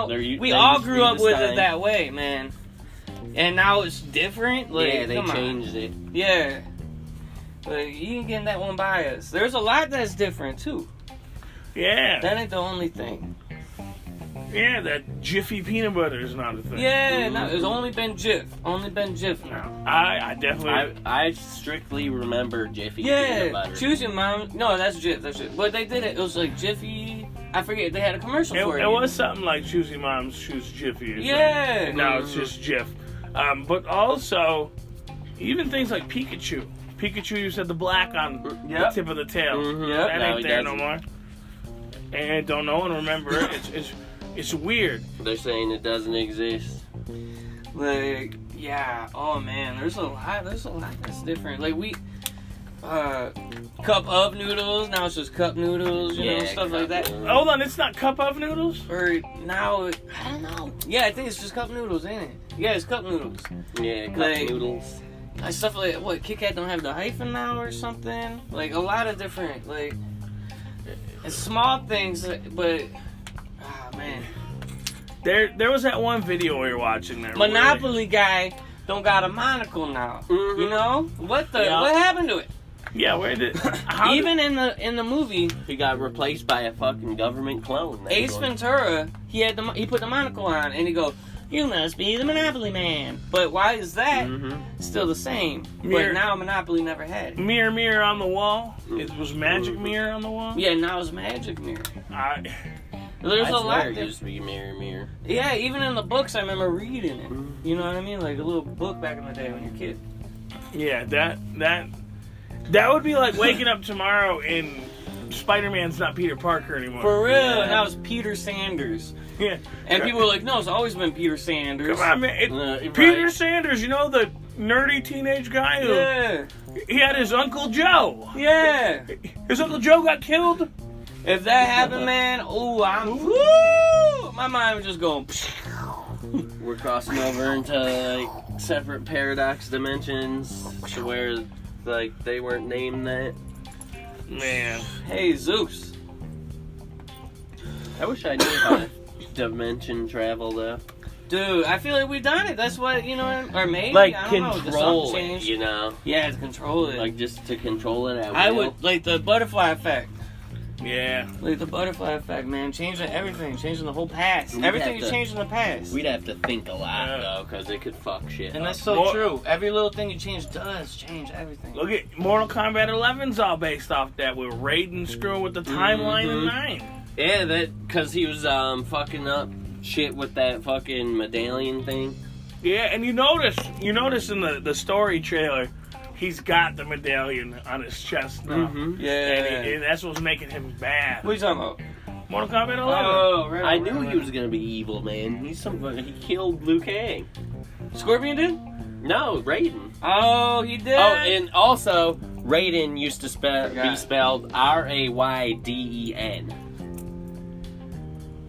They we all used to grew be up the with sign. it that way, man. And now it's different. Like, Yeah, they come on. changed it. Yeah. But you ain't getting that one by us. There's a lot that's different too. Yeah. That ain't the only thing. Yeah, that Jiffy peanut butter is not a thing. Yeah, no, it's only been Jif. Only been Jif now. No, I definitely. I strictly remember Jiffy peanut Yeah, butter. choose your mom. No, that's Jif. That's Jif. But they did it. It was like Jiffy. I forget. They had a commercial for it. It was something like Choosy Mom's Choose Jiffy. Or Yeah. something. And now it's just Jif. But also, even things like Pikachu. Pikachu used to have the black on the Yep. tip of the tail. Mhm. Yep. That Now ain't he there no doesn't. more. And don't know and remember it. It's weird. They're saying it doesn't exist. Like, yeah, oh man, there's a lot that's different. Like cup of noodles, now it's just cup noodles, you know, Yeah, stuff cup like that. noodles. Hold on, it's not cup of noodles? Or now, I don't know. Yeah, I think it's just cup noodles, ain't it? Yeah, it's cup noodles. Yeah, cup Like- noodles. Like stuff like, what, Kit Kat don't have the hyphen now or something? Like, a lot of different, like, it's small things, but, man. There was that one video we were watching there. Monopoly guy don't got a monocle now. Mhm. You know? What Yeah. happened to it? Yeah, where did Even in the movie, He got replaced by a fucking government clone. That's Ace what- Ventura, he put the monocle on and he go, "You must be the Monopoly man." But why is that Mhm. still the same? Mirror. But now Monopoly never had it. Mirror, mirror on the wall? It was magic mirror on the wall? Yeah, now it's Magic Mirror. I, There's I a lot. swear it used to be mirror, mirror. Yeah, even in the books, I remember reading it. You know what I mean? Like a little book back in the day when you're a kid. yeah, that would be like waking up tomorrow and Spider-Man's not Peter Parker anymore. For real, Yeah. and that was Peter Sanders. Yeah. And people were like, "No, it's always been Peter Sanders." Come on, man. Peter Sanders, you know the nerdy teenage guy who Yeah, he had his Uncle Joe. yeah. His Uncle Joe got killed. If that happened, man, woo, my mind was just going. We're crossing over into like separate paradox dimensions to where like they weren't named that. Man. Hey, Zeus. I wish I knew how to dimension travel though. Dude, I feel like we've done it. That's what, you know, or maybe, Like I don't know, the control song it, changed. you know? Yeah, to control it. Like just to control it at I will. would, like the butterfly effect. Yeah. Like the butterfly effect, man. Changing everything. Changing the whole past. We'd Everything have is to- changing the past. We'd have to think a lot Yeah. though, because it could fuck shit And up. that's so More- true. Every little thing you change does change everything. Look at Mortal Kombat 11's all based off that with Raiden screwing with the timeline in Mhm. 9. Yeah, that because he was fucking up shit with that fucking medallion thing. Yeah, and you notice in the story trailer, he's got the medallion on his chest now. Yeah. And that's what's making him bad. What are you talking about? Mortal Kombat 11. Oh, right. I knew he was gonna be evil, man. He killed Liu Kang. Scorpion did? No, Raiden. Oh, he did. Oh, and also Raiden used to be Forgot. spelled Rayden.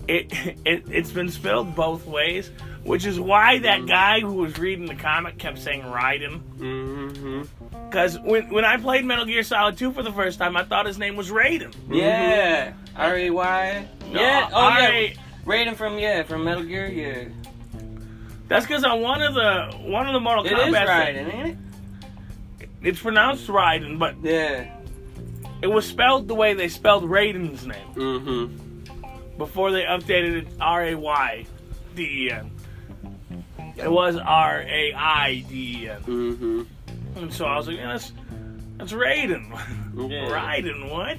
It's been spelled both ways, which is why that guy who was reading the comic kept saying Raiden. Mm-hmm. Because when I played Metal Gear Solid 2 for the first time, I thought his name was Raiden. Yeah. R-A-Y. No, Yeah. Oh, R-A- yeah. Raiden from Metal Gear. Yeah. That's because on one of the Mortal It is Kombat, Raiden, ain't it? it's pronounced Raiden, but Yeah. it was spelled the way they spelled Raiden's name Mm-hmm. before they updated it Rayden. It was Raiden, Mm-hmm. and so I was like, yeah, that's Raiden. Yeah. Raiden, what?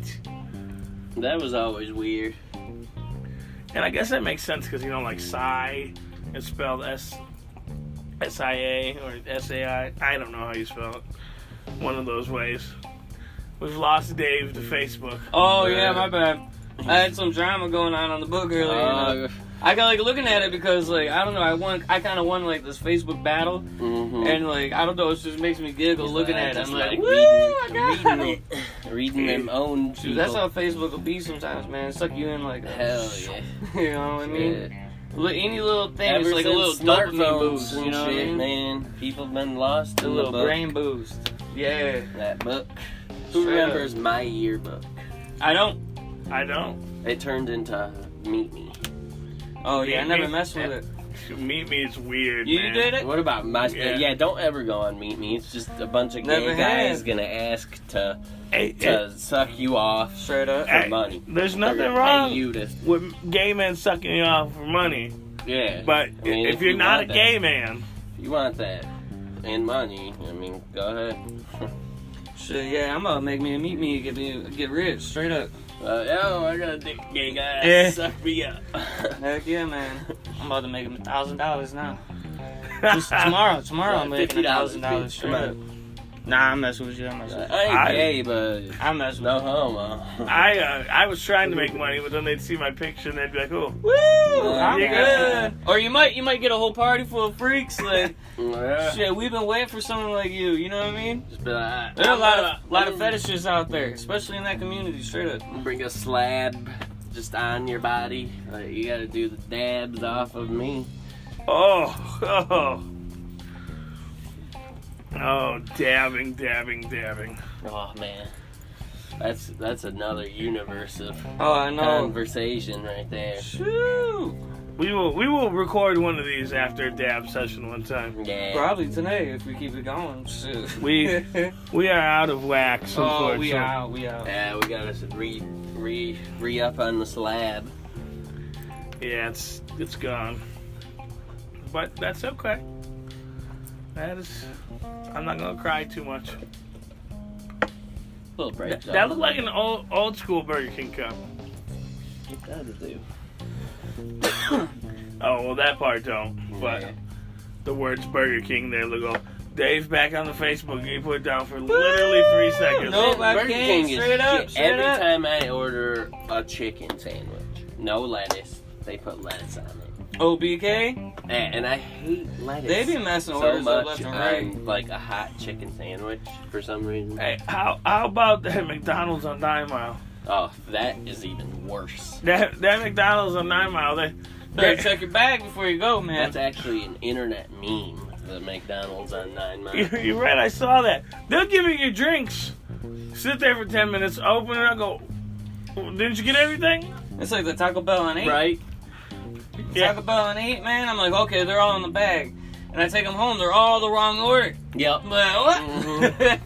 That was always weird. And I guess that makes sense because like Psy is spelled S-I-A or S-A-I. I don't know how you spell it. One of those ways. We've lost Dave to Facebook. Oh, yeah, my bad. I had some drama going on the book earlier. I got like looking at it because like I don't know, I kind of won like this Facebook battle, Mm-hmm. and like I don't know, it just makes me giggle looking at it. I'm like, woo, reading, I got reading it. it, reading them own. Dude, that's how Facebook will be sometimes, man. Suck you in like a, Hell yeah. you know what I mean? Yeah. Any little thing Ever is like a little since dopamine smartphones boost, and you know what I shit, mean? man. People have been lost A in the little book. brain boost. Yeah. That book. Who Straight up. remembers my yearbook? I don't. I don't. It turned into Meet Me. Oh yeah, I never Meet Me? messed with it. Meet Me is weird, You man. did it? What about my? Yeah. Yeah, don't ever go on Meet Me. It's just a bunch of Never gay guys have. gonna ask to Hey, suck you off Straight up. for money. There's They're nothing gonna wrong pay you to, with gay men sucking you off for money. yeah. But I mean, if you're you not a want that- gay man, if you want that and money, I mean, go ahead. Shit, yeah, I'm about to make me a meet me, get rich, straight up. Yo, I got a dick gay guy. Yeah. Suck me up. Heck yeah, man. I'm about to make $1,000 now. Just tomorrow I'm making $50, $1,000 straight come up. on. Nah, I'm messing with you. I'm messing with you. I ain't gay, but I'm messing no with you. homo. I was trying to make money, but then they'd see my picture and they'd be like, "Oh, Woo! I'm you good. Or you might get a whole party full of freaks. Like, Yeah. shit, we've been waiting for someone like you. You know what I mean? Just be like, There are a lot of fetishes out there, especially in that community. Straight up. bring a slab just on your body. Like, you gotta do the dabs off of me. oh, dabbing." Oh man, that's another universe of Oh, I know. conversation right there. Shoo! We will record one of these after a dab session one time. Yeah. Probably today if we keep it going. Shit. We are out of wax. Oh, Unfortunately. we out. Yeah, we gotta re up on the slab. Yeah, it's gone. But that's okay. I'm not gonna cry too much. Little break. That looked like an old school Burger King cup. It does do. Oh well, that part don't. But Yeah. the words Burger King there. Look, go. Dave back on the Facebook. He put it down for literally 3 seconds. Nope, I Burger can't. King is Straight up, shit. straight Every up. time I order a chicken sandwich, no lettuce, they put lettuce on it. OBK, And I hate lettuce. they be messing so orders up much left and right. on like a hot chicken sandwich for some reason. Hey, how about that McDonald's on 9 Mile? Oh, that is even worse. That McDonald's on 9 Mile. Better check your bag before you go, man. That's actually an internet meme. The McDonald's on 9 Mile. You're right. I saw that. They'll give you your drinks. Sit there for 10 minutes. Open it up. Go. Didn't you get everything? It's like the Taco Bell on 8. Right? Taco Bell on 8, man. I'm like, okay, they're all in the bag. And I take them home. They're all the wrong order. Yep. I'm like, what?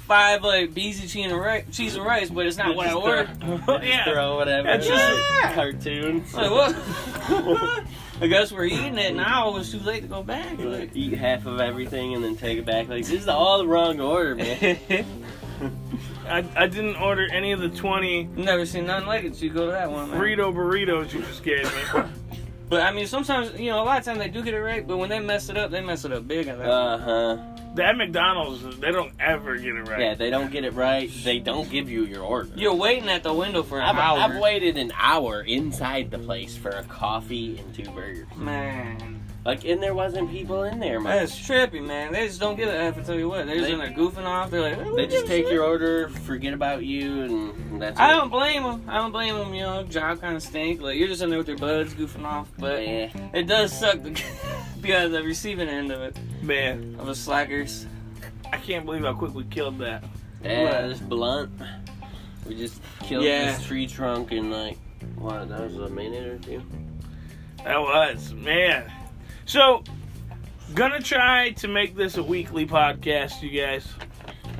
5 like BZ cheese and rice, but it's not what I ordered. Yeah. Throw whatever. That's just- cartoons. Like, what? I guess we're eating it now. It was too late to go back. Like, Eat half of everything and then take it back. Like, this is all the wrong order, man. I didn't order any of the 20 never seen nothing like it. So you go to that one, man. Frito burritos you just gave me. But I mean, sometimes, you know, a lot of times they do get it right, but when they mess it up big. I think. Uh-huh. That McDonald's, they don't ever get it right. Yeah, they don't get it right. They don't give you your order. You're waiting at the window for an hour. I've waited an hour inside the place for a coffee and 2 burgers. Man, Like, and there wasn't people in there, man. that's trippy, man. They just don't give a F. I tell you what, they're just in there goofing off. They're like, They just take your order, forget about you, and that's I it. don't blame them. You know, job kind of stink. Like, you're just in there with your buds goofing off. But Yeah. it does suck to be on the receiving end of it, Man, of the slackers. I can't believe how quick we killed that. Yeah, it's blunt. We just killed Yeah. this tree trunk in like, what, that was a minute or 2? That was, man. So, gonna try to make this a weekly podcast, you guys.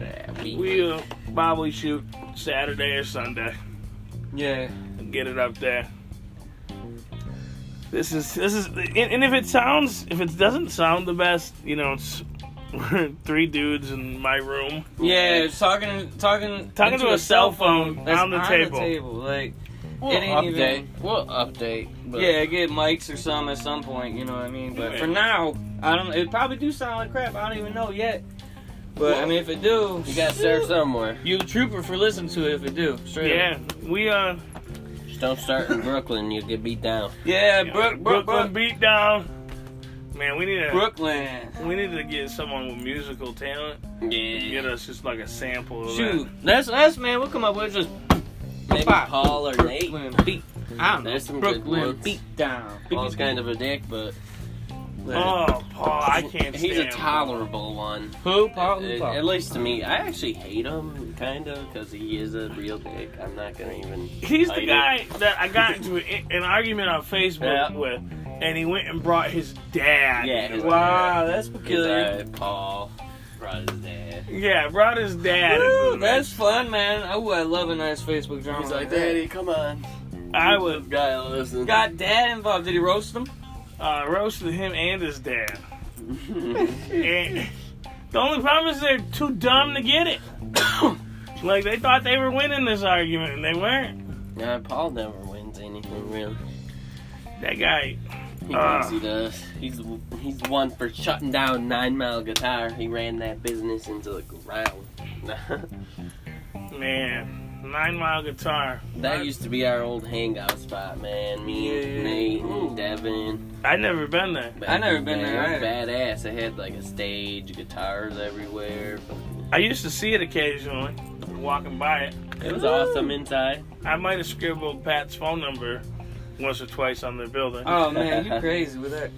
Yeah, We'll probably shoot Saturday or Sunday Yeah. and get it up there. This is, and if it doesn't sound the best, you know, it's we're 3 dudes in my room. Yeah, it's talking into to a cell phone that's on the table. Like, We'll it ain't update. even. We'll update. But Yeah, get mics or something at some point, you know what I mean? But for now, I don't. It probably do sound like crap. I don't even know yet. But I mean, if it do, you gotta start somewhere. you a trooper for listening to it. If it do, straight up. Yeah, we Just don't start in Brooklyn, you'll get beat down. Yeah, Brooklyn Beatdown. Man, we need Brooklyn. to get someone with musical talent. Yeah. Get us just like a sample of Shoot, that's man. We'll come up with just Maybe Paul or Nate. Brooklyn beat. I don't know. There's some good Brooklyn ones. beat down. Paul's kind of a dick, but that. Oh, Paul, I can't stand he's a him. tolerable one. Who? Paul? Who? Paul? At least to me. I actually hate him, kind of, because he is a real dick. I'm not going to even... He's the fight guy that I got into an argument on Facebook with, and he went and brought his dad. Yeah, his Wow, that's it. peculiar. Paul brought his dad. Yeah, brought his dad. Woo, into the that's mix. fun, man. Oh, I love a nice Facebook drama. He's like, Daddy, come on. I was Guy, listen. Got dad involved. Did he roast him? roasted him and his dad. And the only problem is they're too dumb to get it. Like, they thought they were winning this argument, and they weren't. Nah, Paul never wins anything, really. That guy, He thinks he does. He's the one for shutting down 9 Mile Guitar. He ran that business into the ground. Man, 9 Mile Guitar. That used to be our old hangout spot, man. Me and Nate and Devin. I'd never been there. I never been there It was either. badass. It had like a stage, guitars everywhere. I used to see it occasionally, walking by it. It was awesome inside. I might have scribbled Pat's phone number once or twice on their building. Oh man, you crazy with that.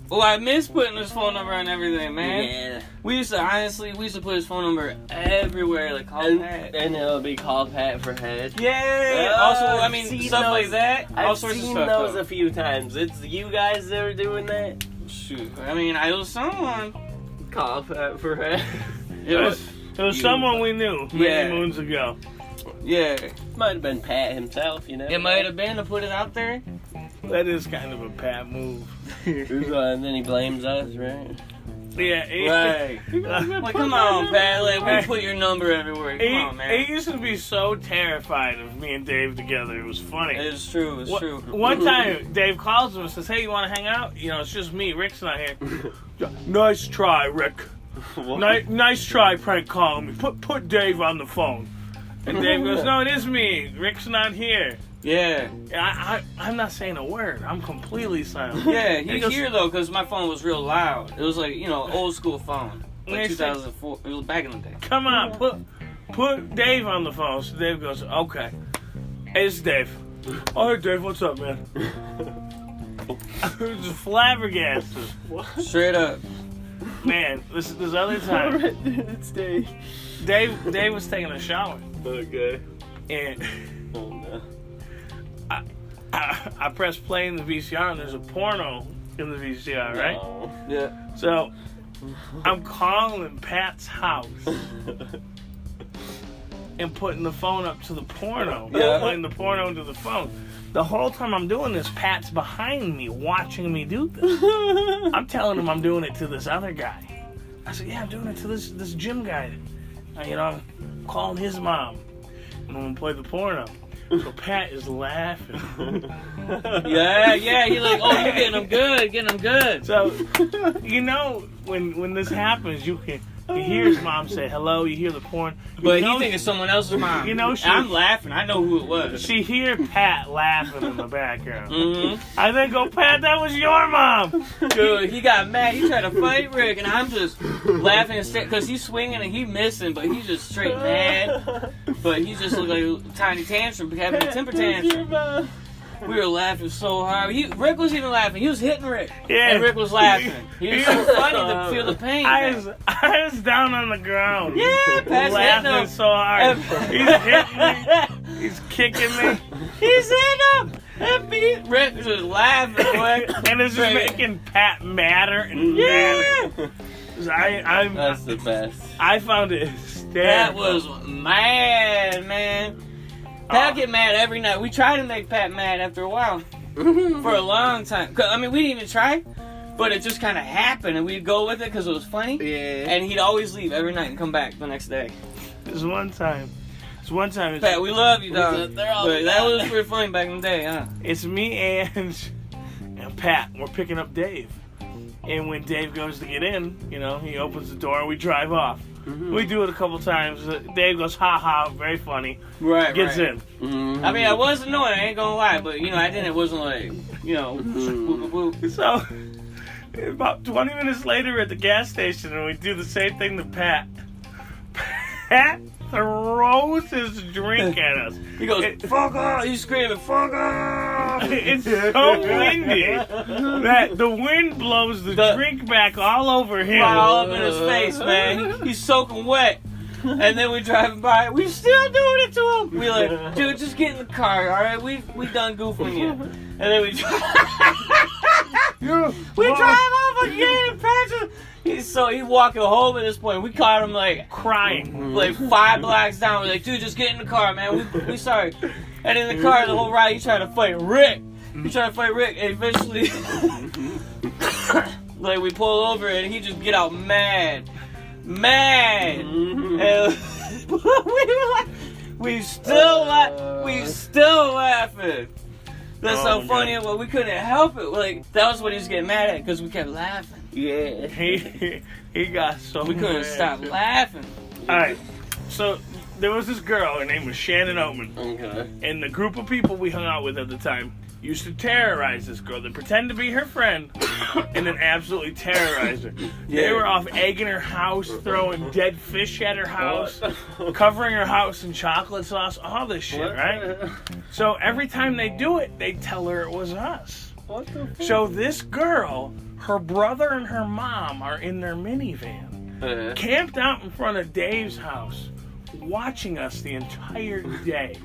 Well, I miss putting his phone number on everything, man. Yeah. We used to put his phone number everywhere, like call Pat. And it'll be called Pat for Head. Yeah. Also, I mean, I've seen stuff like those. that. All I've sorts of seen stuff. those though. a few times. It's you guys that are doing that. Shoot. I mean, I was someone. Call Pat for Head. It was. It was someone we knew many moons ago. Yeah. Might have been Pat himself, you know. It might have been to put it out there. That is kind of a Pat move. And then he blames us, right? Yeah. Right. Like, come on, Pat. Like, we put your number everywhere. Come on, man. He used to be so terrified of me and Dave together. It was funny. It's true. It's true. One time, Dave calls him and says, "Hey, you want to hang out? You know, it's just me. Rick's not here." Nice try, Rick. Nice try, prank calling me. Put Dave on the phone. And Dave goes, "No, it is me. Rick's not here." Yeah. I'm not saying a word. I'm completely silent. Yeah, And you goes, hear though, because my phone was real loud. It was like, you know, old school phone. Like 2004. It was back in the day. "Come on, put Dave on the phone." So Dave goes, "Okay." Hey, it's Dave. "Oh, hey, Dave, what's up, man?" I was just flabbergasted. Straight up. Man, this other time, It's Dave. Dave was taking a shower. Okay. And Oh no. I pressed play in the VCR, and there's a porno in the VCR, right? No. Yeah. So I'm calling Pat's house and putting the phone up to the porno. Yeah. Putting the porno to the phone. The whole time I'm doing this, Pat's behind me watching me do this. I'm telling him I'm doing it to this other guy. I said, "Yeah, I'm doing it to this gym guy. You know, I'm calling his mom. And I'm going to play the porno." So Pat is laughing. Yeah. He like, oh, you're getting them good. So, you know, when this happens, you hear his mom say hello, you hear the porn. But he think it's someone else's mom. You know, I'm laughing. I know who it was. She hear Pat laughing in the background. Mm-hmm. I then go, "Pat, that was your mom." Dude, he got mad. He tried to fight Rick, and I'm just laughing because he's swinging and he's missing, but he's just straight mad. But he just looked like a tiny tantrum, having a temper tantrum. We were laughing so hard. Rick was even laughing. He was hitting Rick. Yeah. And Rick was laughing. He was so funny to feel the pain. I was down on the ground. Yeah, Pat's laughing hitting him. so hard. He's hitting me. He's kicking me. He's hitting him. And Rick was just laughing, boy. And it's just making Pat madder and madder. That's the best. I found it hysterical. Pat was mad, man. Pat get mad every night. We tried to make Pat mad after a while. For a long time. I mean, we didn't even try. But it just kind of happened. And we'd go with it because it was funny. Yeah. And he'd always leave every night and come back the next day. There's one time. Pat, we love you, dog. They're all But that was pretty funny back in the day, huh? It's me and Pat. We're picking up Dave. And when Dave goes to get in, you know, he opens the door and we drive off. Mm-hmm. We do it a couple times. Dave goes, "Ha ha," very funny. Right, Gets in. Mm-hmm. I mean, I was annoyed, I ain't gonna lie, but, you know, I didn't. It wasn't like, you know, whoop, whoop, whoop. So, about 20 minutes later, we're at the gas station and we do the same thing to Pat. Pat throws his drink at us. He goes, "Fuck off!" He's screaming, "Fuck off!" It's so windy that the wind blows the drink back all over him. Right all up in his face, man. He's soaking wet. And then we driving by. We still doing it to him. We like, "Dude, just get in the car, all right? We done goofing you." And then we drive off again. Patrick. He's walking home at this point. We caught him like Crying. like 5 blocks down. We're like, "Dude, just get in the car, man. We sorry." And in the car, the whole ride, he tried to fight Rick. And eventually, like, we pull over and he just get out mad. And we still laughing. That's so funny, but we couldn't help it. Like, that was what he was getting mad at, because we kept laughing. Yeah. He got so We couldn't mad. stop laughing. Alright, so there was this girl, her name was Shannon Oatman. Okay. And the group of people we hung out with at the time used to terrorize this girl. They pretend to be her friend and then absolutely terrorize her. They were off egging her house, throwing dead fish at her house, covering her house in chocolate sauce, all this shit, right? So every time they do it, they tell her it was us. What the fuck? So this girl, her brother and her mom are in their minivan, camped out in front of Dave's house, watching us the entire day.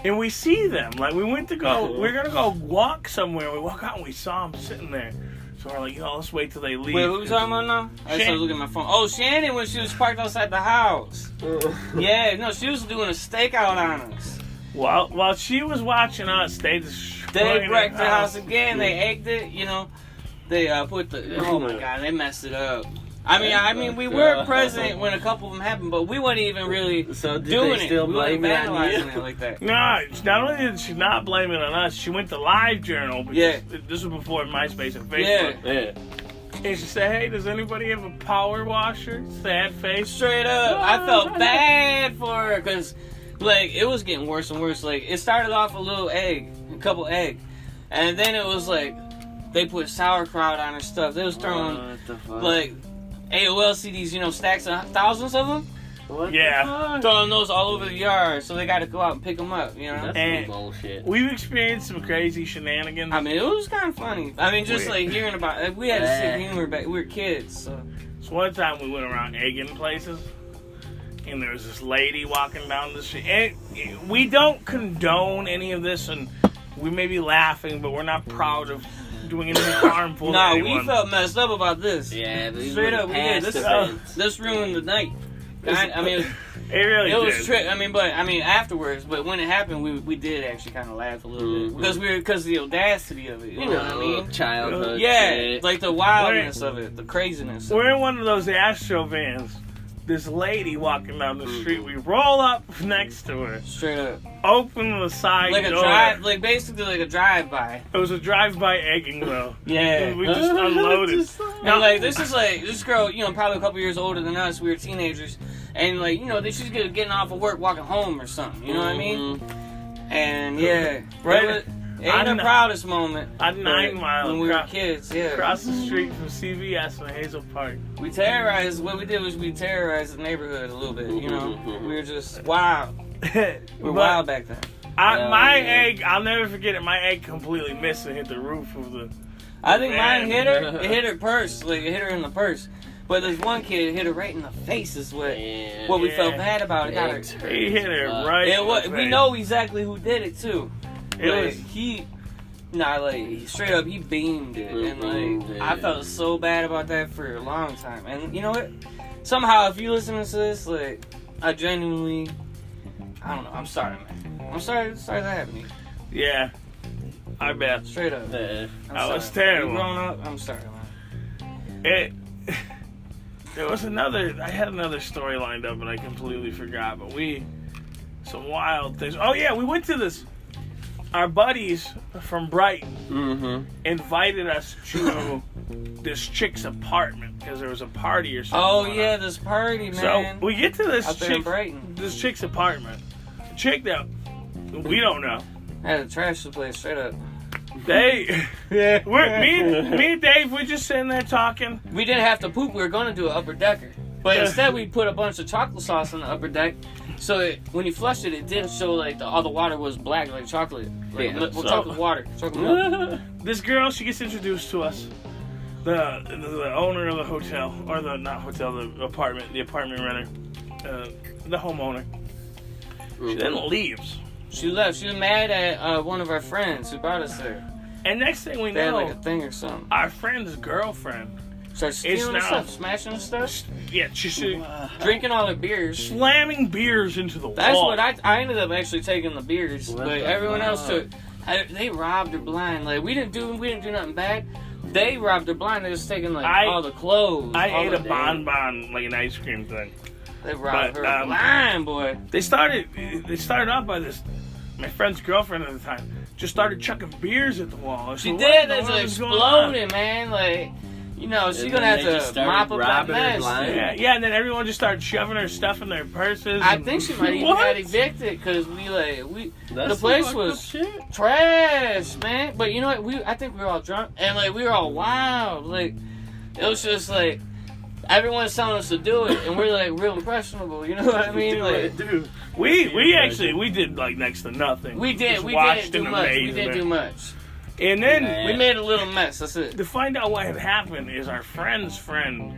And we see them. Like, we're going to go walk somewhere. We walk out and we saw them sitting there. So we're like, let's wait till they leave. Wait, what are we talking about now? I just looking at my phone. Oh, Shannon, when she was parked outside the house. Yeah, no, she was doing a stakeout on us. While she was watching us, they wrecked the house again. They egged it, They put oh my God, they messed it up. I mean, we were present when a couple of them happened, but we weren't even really doing it. We weren't vandalizing it like that. No, not only did she not blame it on us, she went to LiveJournal. Because this was before MySpace and Facebook. Yeah. And she said, "Hey, does anybody have a power washer?" Sad face. Straight up, I felt bad for her because, like, it was getting worse and worse. Like, it started off a couple egg, and then it was like they put sauerkraut on her stuff. They was throwing like AOL CDs, stacks of thousands of them. What Yeah. Throwing those all over the yard, so they got to go out and pick them up, That's And some bullshit. We've experienced some crazy shenanigans. I mean, it was kind of funny. I mean, just like hearing about it, we had a sick humor back. We were kids, so. So one time we went around egging places, and there was this lady walking down the street. And we don't condone any of this, and we may be laughing, but we're not proud of doing anything harmful to anyone. We felt messed up about this. Yeah, Straight up, we did. This ruined the night. I mean, it really it was did. trick. Afterwards, but when it happened, we did actually kind of laugh a little bit because of the audacity of it. You know what I mean? Childhood. Yeah, shit. like the wildness of it, the craziness. We're in one of those Astro vans. This lady walking down the street. We roll up next to her. Straight up. Open the side Like a door. basically like a drive-by. It was a drive-by egging though. Yeah. And we just unloaded. And like this girl, probably a couple years older than us. We were teenagers, and like she's getting off of work, walking home or something. You know what I mean? And Right. It ain't the proudest moment. On 9 Mile. When we were kids, Across the street from CVS in Hazel Park. We terrorized. What we did was we terrorized the neighborhood a little bit. We were just wild. We're wild back then. My egg, I'll never forget it. My egg completely missed and hit the roof of the. I think mine hit her. It hit her purse. Like it hit her in the purse. But there's one kid hit her right in the face. Is what we felt bad about. It got her. He hit her right. In the face. We know exactly who did it too. It was straight up, he beamed it, and I felt so bad about that for a long time. And you know what? Somehow, if you listen to this, I genuinely, I don't know. I'm sorry, man. I'm sorry that happened to me. Yeah, I bet. Straight up. That was terrible. You grown up? I'm sorry, man. There was another. I had another story lined up, but I completely forgot. But some wild things. Oh yeah, we went to this. Our buddies from Brighton invited us to this chick's apartment because there was a party or something. Oh yeah, this party, man. So we get to this chick's apartment. A chick that we don't know. I had to trash the place straight up. Me and Dave, we're just sitting there talking. We didn't have to poop. We were going to do an upper decker, but instead we put a bunch of chocolate sauce on the upper deck. So when you flushed it, it didn't show like all the water was black like chocolate. Chocolate water. Chocolate milk. This girl, she gets introduced to us. The owner of the hotel, or the apartment renter, the homeowner. She then leaves. She left. She was mad at one of our friends who brought us there. And next thing we they know, had like a thing or something. Our friend's girlfriend started stealing stuff, smashing stuff. Yeah, she drinking all the beers, slamming beers into the wall. That's what I ended up actually taking the beers, but everyone else took. They robbed her blind. Like we didn't do nothing bad. They robbed her blind. They was taking all the clothes. I ate a bonbon, like an ice cream thing. They robbed her blind, boy. They started off by this my friend's girlfriend at the time just started chucking beers at the wall. She did. It's exploding, man. Like, you know, she's gonna have to mop up that mess. Yeah, and then everyone just started shoving her stuff in their purses. I think she might even got evicted because the place was trash, man. But you know what? I think we were all drunk and like we were all wild. Like it was just like everyone's telling us to do it, and we're like real impressionable. You know what I mean? Like, dude, we did like next to nothing. We didn't do much. And then we made a little mess. That's it. To find out what had happened is our friend's friend